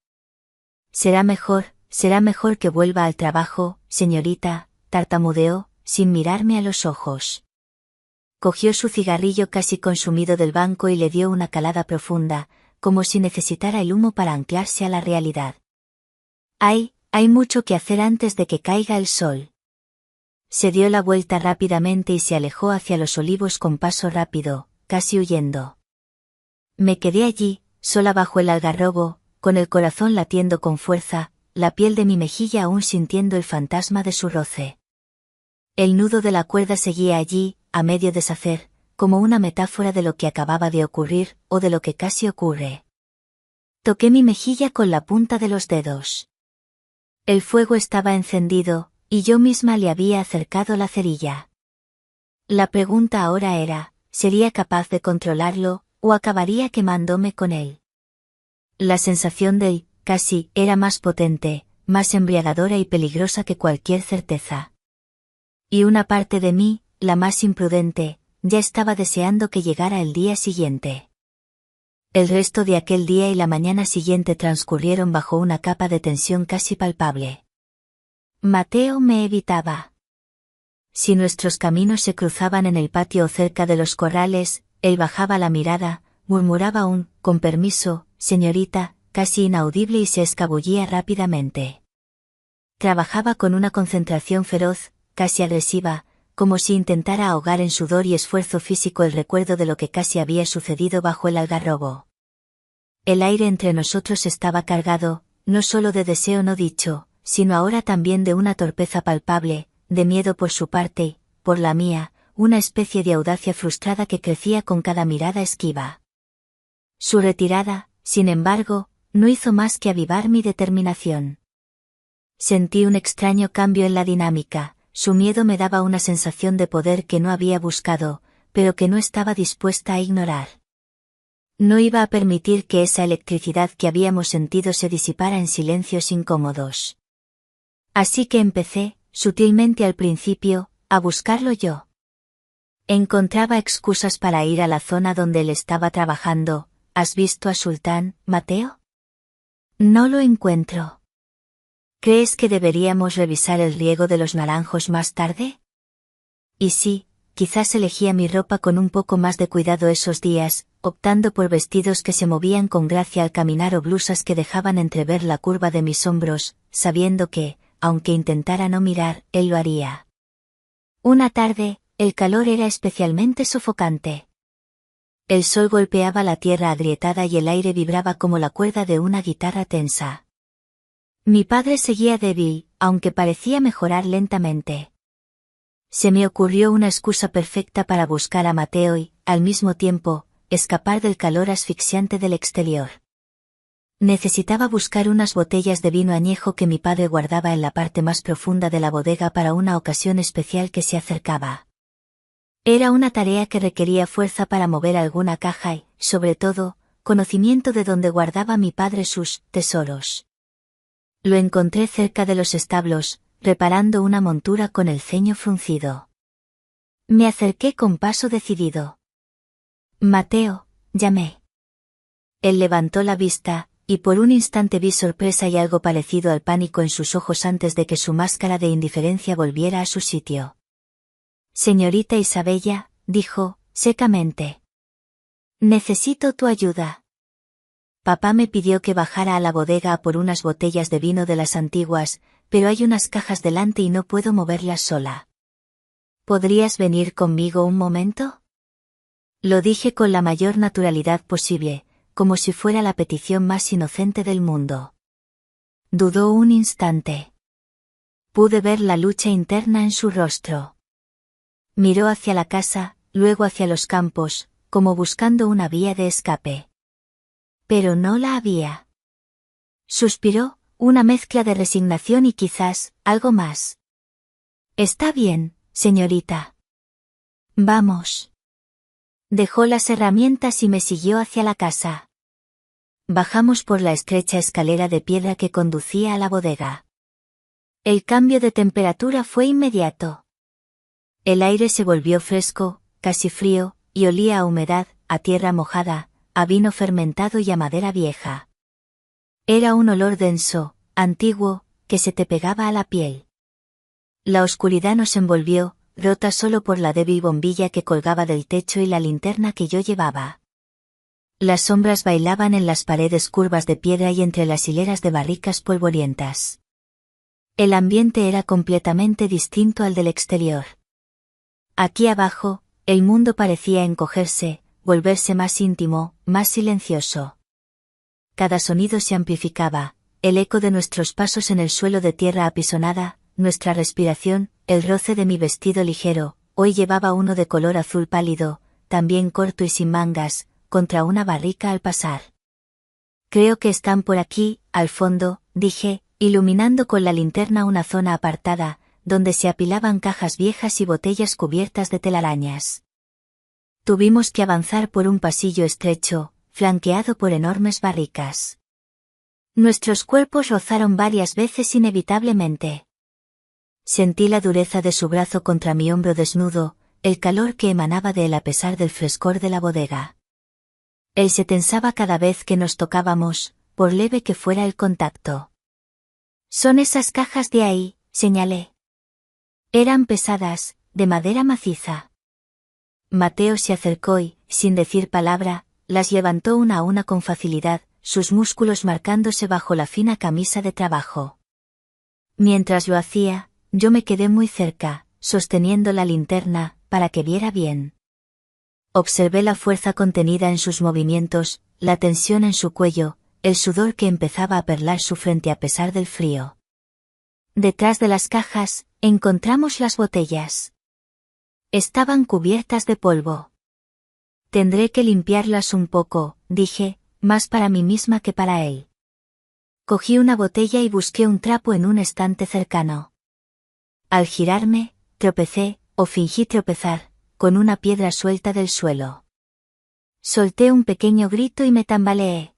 Será mejor que vuelva al trabajo, señorita, tartamudeó, sin mirarme a los ojos. Cogió su cigarrillo casi consumido del banco y le dio una calada profunda, como si necesitara el humo para anclarse a la realidad. Hay mucho que hacer antes de que caiga el sol. Se dio la vuelta rápidamente y se alejó hacia los olivos con paso rápido, casi huyendo. Me quedé allí, sola bajo el algarrobo, con el corazón latiendo con fuerza, la piel de mi mejilla aún sintiendo el fantasma de su roce. El nudo de la cuerda seguía allí, a medio deshacer, como una metáfora de lo que acababa de ocurrir, o de lo que casi ocurre. Toqué mi mejilla con la punta de los dedos. El fuego estaba encendido, y yo misma le había acercado la cerilla. La pregunta ahora era, ¿sería capaz de controlarlo, o acabaría quemándome con él? La sensación del, casi, era más potente, más embriagadora y peligrosa que cualquier certeza. Y una parte de mí, la más imprudente, ya estaba deseando que llegara el día siguiente. El resto de aquel día y la mañana siguiente transcurrieron bajo una capa de tensión casi palpable. Mateo me evitaba. Si nuestros caminos se cruzaban en el patio o cerca de los corrales, él bajaba la mirada, murmuraba un, con permiso, señorita, casi inaudible y se escabullía rápidamente. Trabajaba con una concentración feroz, casi agresiva, como si intentara ahogar en sudor y esfuerzo físico el recuerdo de lo que casi había sucedido bajo el algarrobo. El aire entre nosotros estaba cargado, no solo de deseo no dicho, sino ahora también de una torpeza palpable, de miedo por su parte y, por la mía, una especie de audacia frustrada que crecía con cada mirada esquiva. Su retirada, sin embargo, no hizo más que avivar mi determinación. Sentí un extraño cambio en la dinámica, su miedo me daba una sensación de poder que no había buscado, pero que no estaba dispuesta a ignorar. No iba a permitir que esa electricidad que habíamos sentido se disipara en silencios incómodos. Así que empecé, sutilmente al principio, a buscarlo yo. Encontraba excusas para ir a la zona donde él estaba trabajando. ¿Has visto a Sultán, Mateo? No lo encuentro. ¿Crees que deberíamos revisar el riego de los naranjos más tarde? Y sí, quizás elegía mi ropa con un poco más de cuidado esos días, optando por vestidos que se movían con gracia al caminar o blusas que dejaban entrever la curva de mis hombros, sabiendo que, aunque intentara no mirar, él lo haría. Una tarde, el calor era especialmente sofocante. El sol golpeaba la tierra agrietada y el aire vibraba como la cuerda de una guitarra tensa. Mi padre seguía débil, aunque parecía mejorar lentamente. Se me ocurrió una excusa perfecta para buscar a Mateo y, al mismo tiempo, escapar del calor asfixiante del exterior. Necesitaba buscar unas botellas de vino añejo que mi padre guardaba en la parte más profunda de la bodega para una ocasión especial que se acercaba. Era una tarea que requería fuerza para mover alguna caja y, sobre todo, conocimiento de dónde guardaba mi padre sus tesoros. Lo encontré cerca de los establos, reparando una montura con el ceño fruncido. Me acerqué con paso decidido. Mateo, llamé. Él levantó la vista, y por un instante vi sorpresa y algo parecido al pánico en sus ojos antes de que su máscara de indiferencia volviera a su sitio. Señorita Isabella, dijo, secamente. Necesito tu ayuda. Papá me pidió que bajara a la bodega a por unas botellas de vino de las antiguas, pero hay unas cajas delante y no puedo moverlas sola. ¿Podrías venir conmigo un momento? Lo dije con la mayor naturalidad posible, como si fuera la petición más inocente del mundo. Dudó un instante. Pude ver la lucha interna en su rostro. Miró hacia la casa, luego hacia los campos, como buscando una vía de escape. Pero no la había. Suspiró, una mezcla de resignación y quizás, algo más. Está bien, señorita. Vamos. Dejó las herramientas y me siguió hacia la casa. Bajamos por la estrecha escalera de piedra que conducía a la bodega. El cambio de temperatura fue inmediato. El aire se volvió fresco, casi frío, y olía a humedad, a tierra mojada, a vino fermentado y a madera vieja. Era un olor denso, antiguo, que se te pegaba a la piel. La oscuridad nos envolvió, rota solo por la débil bombilla que colgaba del techo y la linterna que yo llevaba. Las sombras bailaban en las paredes curvas de piedra y entre las hileras de barricas polvorientas. El ambiente era completamente distinto al del exterior. Aquí abajo, el mundo parecía encogerse, volverse más íntimo, más silencioso. Cada sonido se amplificaba, el eco de nuestros pasos en el suelo de tierra apisonada, nuestra respiración, el roce de mi vestido ligero, hoy llevaba uno de color azul pálido, también corto y sin mangas, contra una barrica al pasar. Creo que están por aquí, al fondo, dije, iluminando con la linterna una zona apartada, donde se apilaban cajas viejas y botellas cubiertas de telarañas. Tuvimos que avanzar por un pasillo estrecho, flanqueado por enormes barricas. Nuestros cuerpos rozaron varias veces inevitablemente. Sentí la dureza de su brazo contra mi hombro desnudo, el calor que emanaba de él a pesar del frescor de la bodega. Él se tensaba cada vez que nos tocábamos, por leve que fuera el contacto. «Son esas cajas de ahí», señalé. Eran pesadas, de madera maciza. Mateo se acercó y, sin decir palabra, las levantó una a una con facilidad, sus músculos marcándose bajo la fina camisa de trabajo. Mientras lo hacía, yo me quedé muy cerca, sosteniendo la linterna, para que viera bien. Observé la fuerza contenida en sus movimientos, la tensión en su cuello, el sudor que empezaba a perlar su frente a pesar del frío. Detrás de las cajas, encontramos las botellas. Estaban cubiertas de polvo. Tendré que limpiarlas un poco, dije, más para mí misma que para él. Cogí una botella y busqué un trapo en un estante cercano. Al girarme, tropecé, o fingí tropezar, con una piedra suelta del suelo. Solté un pequeño grito y me tambaleé.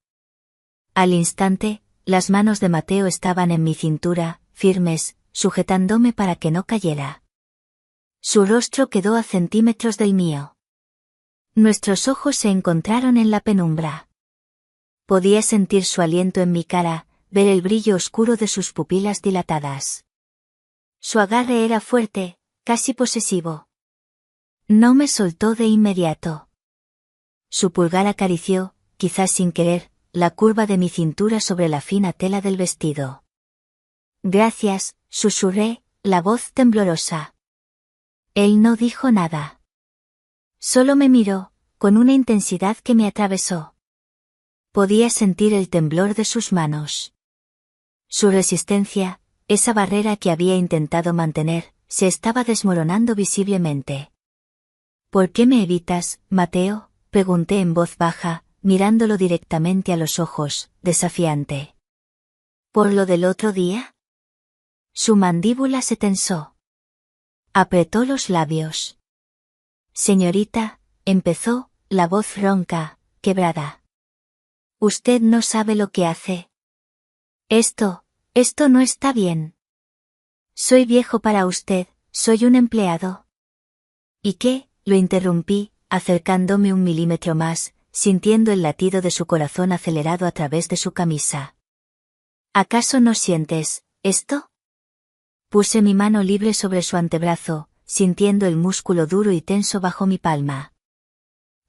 Al instante, las manos de Mateo estaban en mi cintura, firmes, sujetándome para que no cayera. Su rostro quedó a centímetros del mío. Nuestros ojos se encontraron en la penumbra. Podía sentir su aliento en mi cara, ver el brillo oscuro de sus pupilas dilatadas. Su agarre era fuerte, casi posesivo. No me soltó de inmediato. Su pulgar acarició, quizás sin querer, la curva de mi cintura sobre la fina tela del vestido. Gracias, susurré, la voz temblorosa. Él no dijo nada. Solo me miró, con una intensidad que me atravesó. Podía sentir el temblor de sus manos. Su resistencia, esa barrera que había intentado mantener, se estaba desmoronando visiblemente. ¿Por qué me evitas, Mateo?, pregunté en voz baja, mirándolo directamente a los ojos, desafiante. ¿Por lo del otro día? Su mandíbula se tensó. Apretó los labios. Señorita, empezó, la voz ronca, quebrada. Usted no sabe lo que hace. Esto no está bien. Soy viejo para usted, soy un empleado. ¿Y qué?, lo interrumpí, acercándome 1 milímetro más, sintiendo el latido de su corazón acelerado a través de su camisa. ¿Acaso no sientes esto? Puse mi mano libre sobre su antebrazo, sintiendo el músculo duro y tenso bajo mi palma.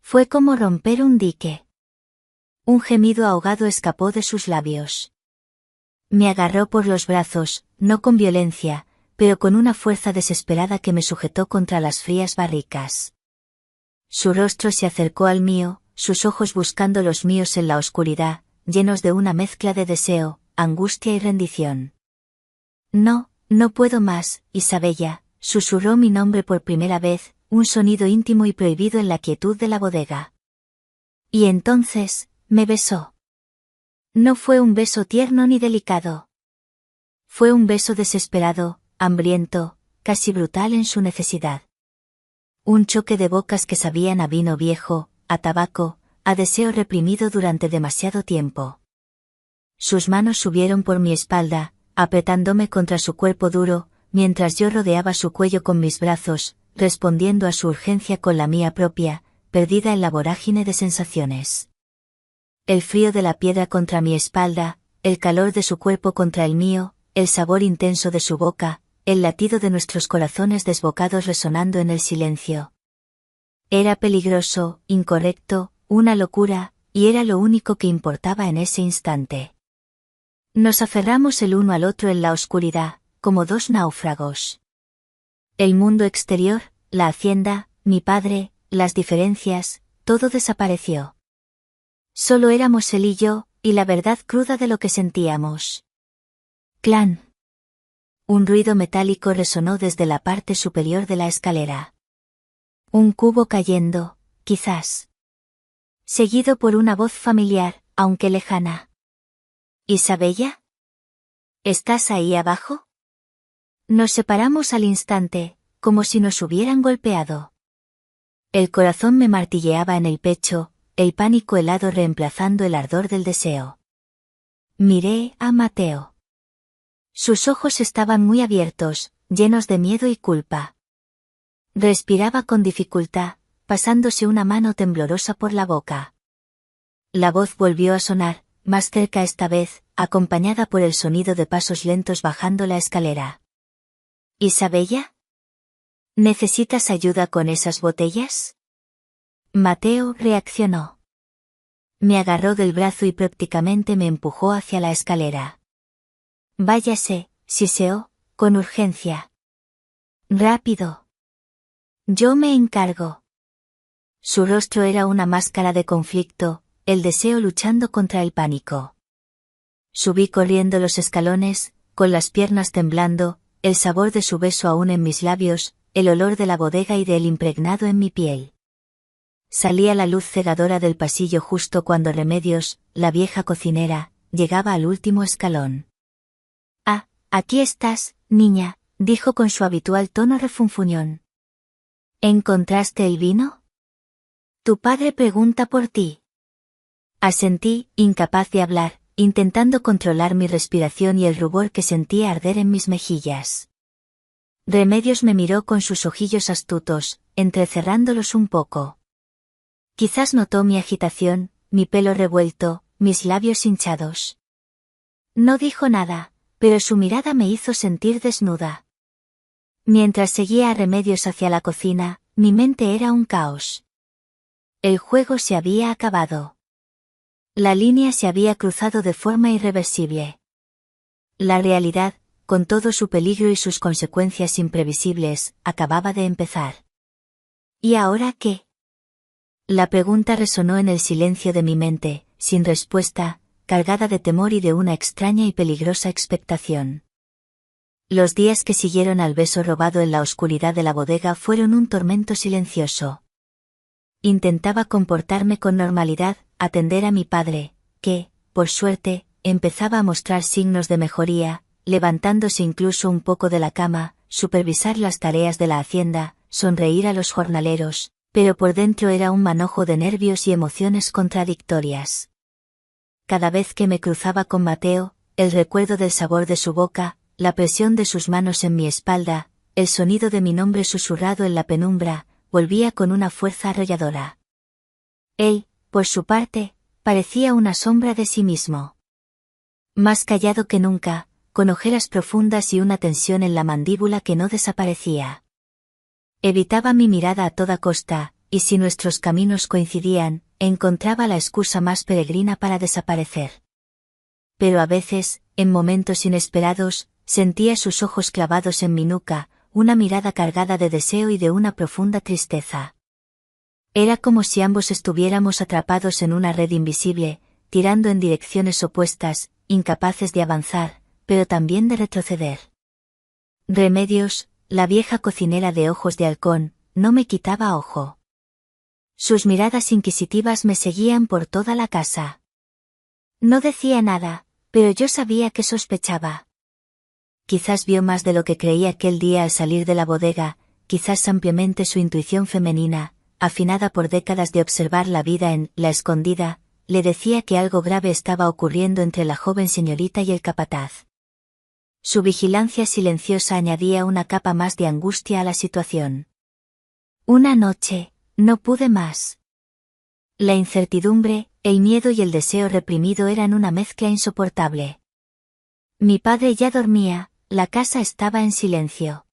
Fue como romper un dique. Un gemido ahogado escapó de sus labios. Me agarró por los brazos, no con violencia, pero con una fuerza desesperada que me sujetó contra las frías barricas. Su rostro se acercó al mío, sus ojos buscando los míos en la oscuridad, llenos de una mezcla de deseo, angustia y rendición. No, no puedo más, Isabella, susurró mi nombre por primera vez, un sonido íntimo y prohibido en la quietud de la bodega. Y entonces, me besó. No fue un beso tierno ni delicado. Fue un beso desesperado, hambriento, casi brutal en su necesidad. Un choque de bocas que sabían a vino viejo, a tabaco, a deseo reprimido durante demasiado tiempo. Sus manos subieron por mi espalda, apretándome contra su cuerpo duro, mientras yo rodeaba su cuello con mis brazos, respondiendo a su urgencia con la mía propia, perdida en la vorágine de sensaciones. El frío de la piedra contra mi espalda, el calor de su cuerpo contra el mío, el sabor intenso de su boca, el latido de nuestros corazones desbocados resonando en el silencio. Era peligroso, incorrecto, una locura, y era lo único que importaba en ese instante. Nos aferramos el uno al otro en la oscuridad, como dos náufragos. El mundo exterior, la hacienda, mi padre, las diferencias, todo desapareció. Solo éramos él y yo, y la verdad cruda de lo que sentíamos. ¡Clan! Un ruido metálico resonó desde la parte superior de la escalera. Un cubo cayendo, quizás. Seguido por una voz familiar, aunque lejana. ¿Isabella? ¿Estás ahí abajo? Nos separamos al instante, como si nos hubieran golpeado. El corazón me martilleaba en el pecho, el pánico helado reemplazando el ardor del deseo. Miré a Mateo. Sus ojos estaban muy abiertos, llenos de miedo y culpa. Respiraba con dificultad, pasándose una mano temblorosa por la boca. La voz volvió a sonar, más cerca esta vez, acompañada por el sonido de pasos lentos bajando la escalera. ¿Isabella? ¿Necesitas ayuda con esas botellas? Mateo reaccionó. Me agarró del brazo y prácticamente me empujó hacia la escalera. Váyase, siseó, con urgencia. Rápido. Yo me encargo. Su rostro era una máscara de conflicto, el deseo luchando contra el pánico. Subí corriendo los escalones, con las piernas temblando, el sabor de su beso aún en mis labios, el olor de la bodega y de él impregnado en mi piel. Salí a la luz cegadora del pasillo justo cuando Remedios, la vieja cocinera, llegaba al último escalón. Ah, aquí estás, niña, dijo con su habitual tono refunfuñón. ¿Encontraste el vino? Tu padre pregunta por ti. Asentí, incapaz de hablar, intentando controlar mi respiración y el rubor que sentía arder en mis mejillas. Remedios me miró con sus ojillos astutos, entrecerrándolos un poco. Quizás notó mi agitación, mi pelo revuelto, mis labios hinchados. No dijo nada, pero su mirada me hizo sentir desnuda. Mientras seguía a Remedios hacia la cocina, mi mente era un caos. El juego se había acabado. La línea se había cruzado de forma irreversible. La realidad, con todo su peligro y sus consecuencias imprevisibles, acababa de empezar. ¿Y ahora qué? La pregunta resonó en el silencio de mi mente, sin respuesta, cargada de temor y de una extraña y peligrosa expectación. Los días que siguieron al beso robado en la oscuridad de la bodega fueron un tormento silencioso. Intentaba comportarme con normalidad, atender a mi padre, que, por suerte, empezaba a mostrar signos de mejoría, levantándose incluso un poco de la cama, supervisar las tareas de la hacienda, sonreír a los jornaleros, pero por dentro era un manojo de nervios y emociones contradictorias. Cada vez que me cruzaba con Mateo, el recuerdo del sabor de su boca, la presión de sus manos en mi espalda, el sonido de mi nombre susurrado en la penumbra, volvía con una fuerza arrolladora. Él, por su parte, parecía una sombra de sí mismo. Más callado que nunca, con ojeras profundas y una tensión en la mandíbula que no desaparecía. Evitaba mi mirada a toda costa, y si nuestros caminos coincidían, encontraba la excusa más peregrina para desaparecer. Pero a veces, en momentos inesperados, sentía sus ojos clavados en mi nuca, una mirada cargada de deseo y de una profunda tristeza. Era como si ambos estuviéramos atrapados en una red invisible, tirando en direcciones opuestas, incapaces de avanzar, pero también de retroceder. Remedios, la vieja cocinera de ojos de halcón, no me quitaba ojo. Sus miradas inquisitivas me seguían por toda la casa. No decía nada, pero yo sabía que sospechaba. Quizás vio más de lo que creía aquel día al salir de la bodega, quizás ampliamente su intuición femenina, afinada por décadas de observar la vida en La Escondida, le decía que algo grave estaba ocurriendo entre la joven señorita y el capataz. Su vigilancia silenciosa añadía una capa más de angustia a la situación. Una noche, no pude más. La incertidumbre, el miedo y el deseo reprimido eran una mezcla insoportable. Mi padre ya dormía, la casa estaba en silencio.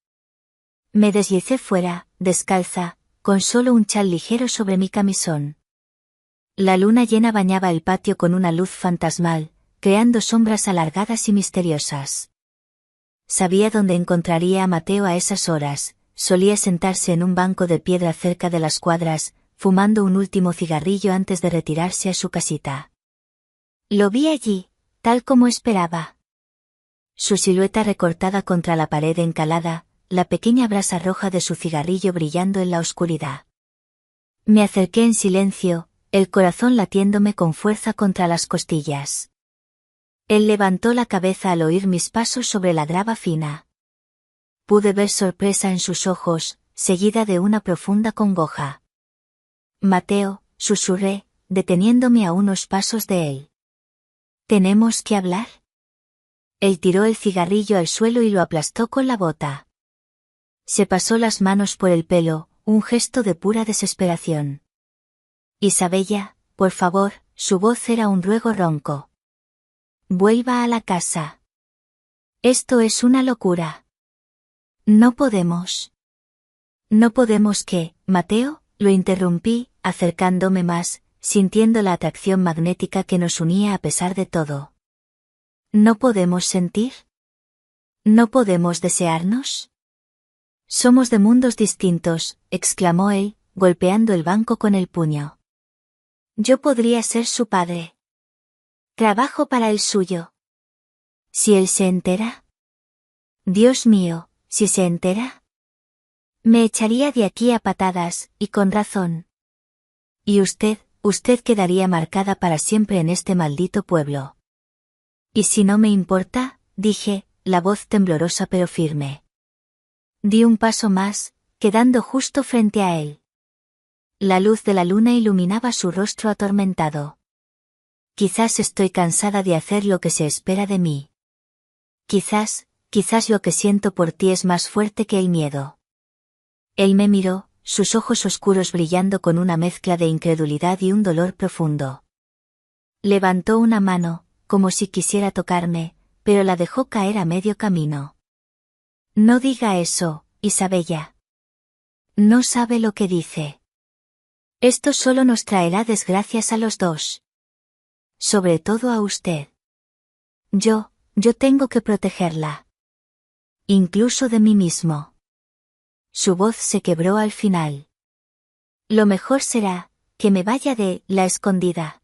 Me deslicé fuera, descalza, con solo un chal ligero sobre mi camisón. La luna llena bañaba el patio con una luz fantasmal, creando sombras alargadas y misteriosas. Sabía dónde encontraría a Mateo a esas horas. Solía sentarse en un banco de piedra cerca de las cuadras, fumando un último cigarrillo antes de retirarse a su casita. Lo vi allí, tal como esperaba. Su silueta recortada contra la pared encalada, la pequeña brasa roja de su cigarrillo brillando en la oscuridad. Me acerqué en silencio, el corazón latiéndome con fuerza contra las costillas. Él levantó la cabeza al oír mis pasos sobre la grava fina. Pude ver sorpresa en sus ojos, seguida de una profunda congoja. Mateo, susurré, deteniéndome a unos pasos de él. ¿Tenemos que hablar? Él tiró el cigarrillo al suelo y lo aplastó con la bota. Se pasó las manos por el pelo, un gesto de pura desesperación. Isabella, por favor, su voz era un ruego ronco. Vuelva a la casa. Esto es una locura. No podemos. No podemos ¿qué, Mateo? Lo interrumpí, acercándome más, sintiendo la atracción magnética que nos unía a pesar de todo. ¿No podemos sentir? ¿No podemos desearnos? Somos de mundos distintos, exclamó él, golpeando el banco con el puño. Yo podría ser su padre. Trabajo para el suyo. ¿Si él se entera? Dios mío, ¿si se entera? Me echaría de aquí a patadas, y con razón. Y usted quedaría marcada para siempre en este maldito pueblo. ¿Y si no me importa? Dije, la voz temblorosa pero firme. Di un paso más, quedando justo frente a él. La luz de la luna iluminaba su rostro atormentado. Quizás estoy cansada de hacer lo que se espera de mí. Quizás lo que siento por ti es más fuerte que el miedo. Él me miró, sus ojos oscuros brillando con una mezcla de incredulidad y un dolor profundo. Levantó una mano, como si quisiera tocarme, pero la dejó caer a medio camino. No diga eso, Isabella. No sabe lo que dice. Esto solo nos traerá desgracias a los dos. Sobre todo a usted. Yo tengo que protegerla. Incluso de mí mismo. Su voz se quebró al final. Lo mejor será, que me vaya de La Escondida.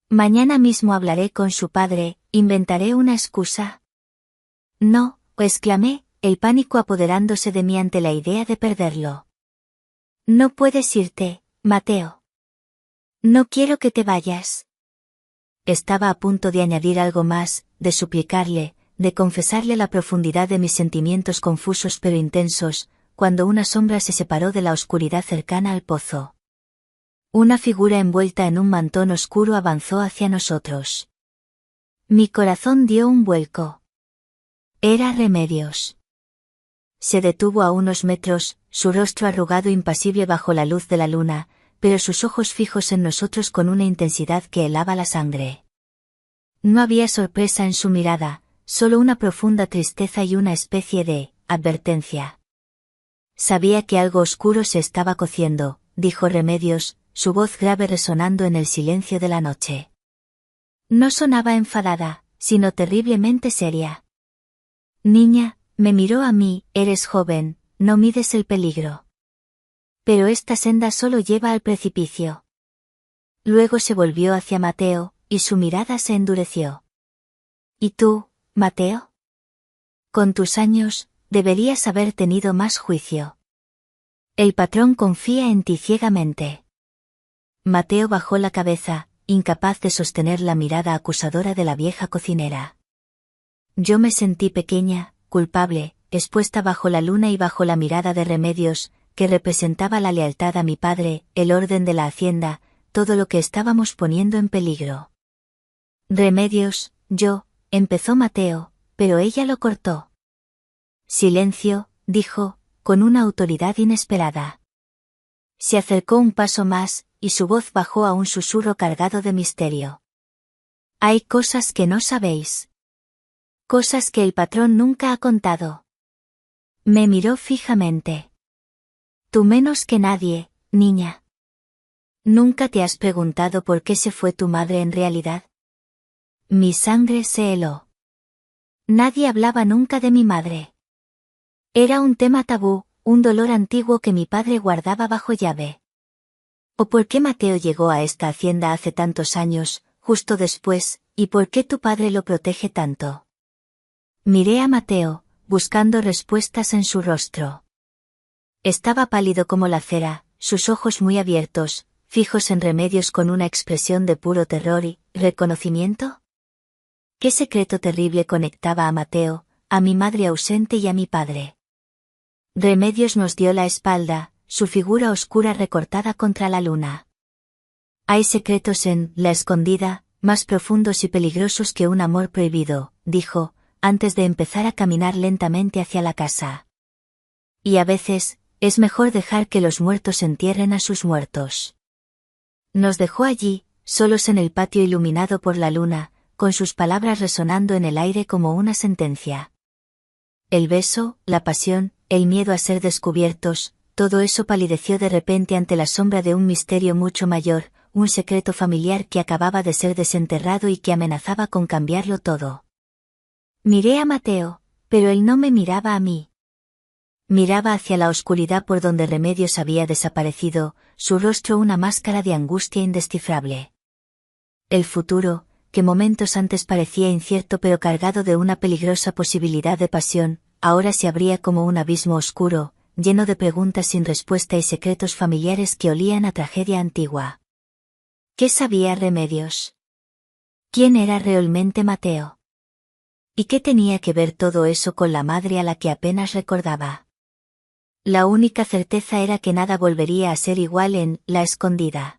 Mañana mismo hablaré con su padre, inventaré una excusa. No, exclamé, el pánico apoderándose de mí ante la idea de perderlo. No puedes irte, Mateo. No quiero que te vayas. Estaba a punto de añadir algo más, de suplicarle, de confesarle la profundidad de mis sentimientos confusos pero intensos, cuando una sombra se separó de la oscuridad cercana al pozo. Una figura envuelta en un mantón oscuro avanzó hacia nosotros. Mi corazón dio un vuelco. Era Remedios. Se detuvo a unos metros, su rostro arrugado impasible bajo la luz de la luna, pero sus ojos fijos en nosotros con una intensidad que helaba la sangre. No había sorpresa en su mirada, solo una profunda tristeza y una especie de advertencia. Sabía que algo oscuro se estaba cociendo, dijo Remedios, su voz grave resonando en el silencio de la noche. No sonaba enfadada, sino terriblemente seria. Niña, me miró a mí, eres joven, no mides el peligro. Pero esta senda solo lleva al precipicio. Luego se volvió hacia Mateo, y su mirada se endureció. ¿Y tú, Mateo? Con tus años, deberías haber tenido más juicio. El patrón confía en ti ciegamente. Mateo bajó la cabeza, incapaz de sostener la mirada acusadora de la vieja cocinera. Yo me sentí pequeña, culpable, expuesta bajo la luna y bajo la mirada de Remedios, que representaba la lealtad a mi padre, el orden de la hacienda, todo lo que estábamos poniendo en peligro. Remedios, empezó Mateo, pero ella lo cortó. Silencio, dijo, con una autoridad inesperada. Se acercó un paso más, y su voz bajó a un susurro cargado de misterio. Hay cosas que no sabéis. Cosas que el patrón nunca ha contado. Me miró fijamente. Tú menos que nadie, niña. ¿Nunca te has preguntado por qué se fue tu madre en realidad? Mi sangre se heló. Nadie hablaba nunca de mi madre. Era un tema tabú, un dolor antiguo que mi padre guardaba bajo llave. ¿O por qué Mateo llegó a esta hacienda hace tantos años, justo después, y por qué tu padre lo protege tanto? Miré a Mateo, buscando respuestas en su rostro. Estaba pálido como la cera, sus ojos muy abiertos, fijos en Remedios con una expresión de puro terror y reconocimiento. ¿Qué secreto terrible conectaba a Mateo, a mi madre ausente y a mi padre? Remedios nos dio la espalda, su figura oscura recortada contra la luna. Hay secretos en La Escondida, más profundos y peligrosos que un amor prohibido, dijo, antes de empezar a caminar lentamente hacia la casa. Y a veces, es mejor dejar que los muertos entierren a sus muertos. Nos dejó allí, solos en el patio iluminado por la luna, con sus palabras resonando en el aire como una sentencia. El beso, la pasión, el miedo a ser descubiertos, todo eso palideció de repente ante la sombra de un misterio mucho mayor, un secreto familiar que acababa de ser desenterrado y que amenazaba con cambiarlo todo. Miré a Mateo, pero él no me miraba a mí. Miraba hacia la oscuridad por donde Remedios había desaparecido, su rostro una máscara de angustia indescifrable. El futuro, que momentos antes parecía incierto pero cargado de una peligrosa posibilidad de pasión, ahora se abría como un abismo oscuro, lleno de preguntas sin respuesta y secretos familiares que olían a tragedia antigua. ¿Qué sabía Remedios? ¿Quién era realmente Mateo? ¿Y qué tenía que ver todo eso con la madre a la que apenas recordaba? La única certeza era que nada volvería a ser igual en La Escondida.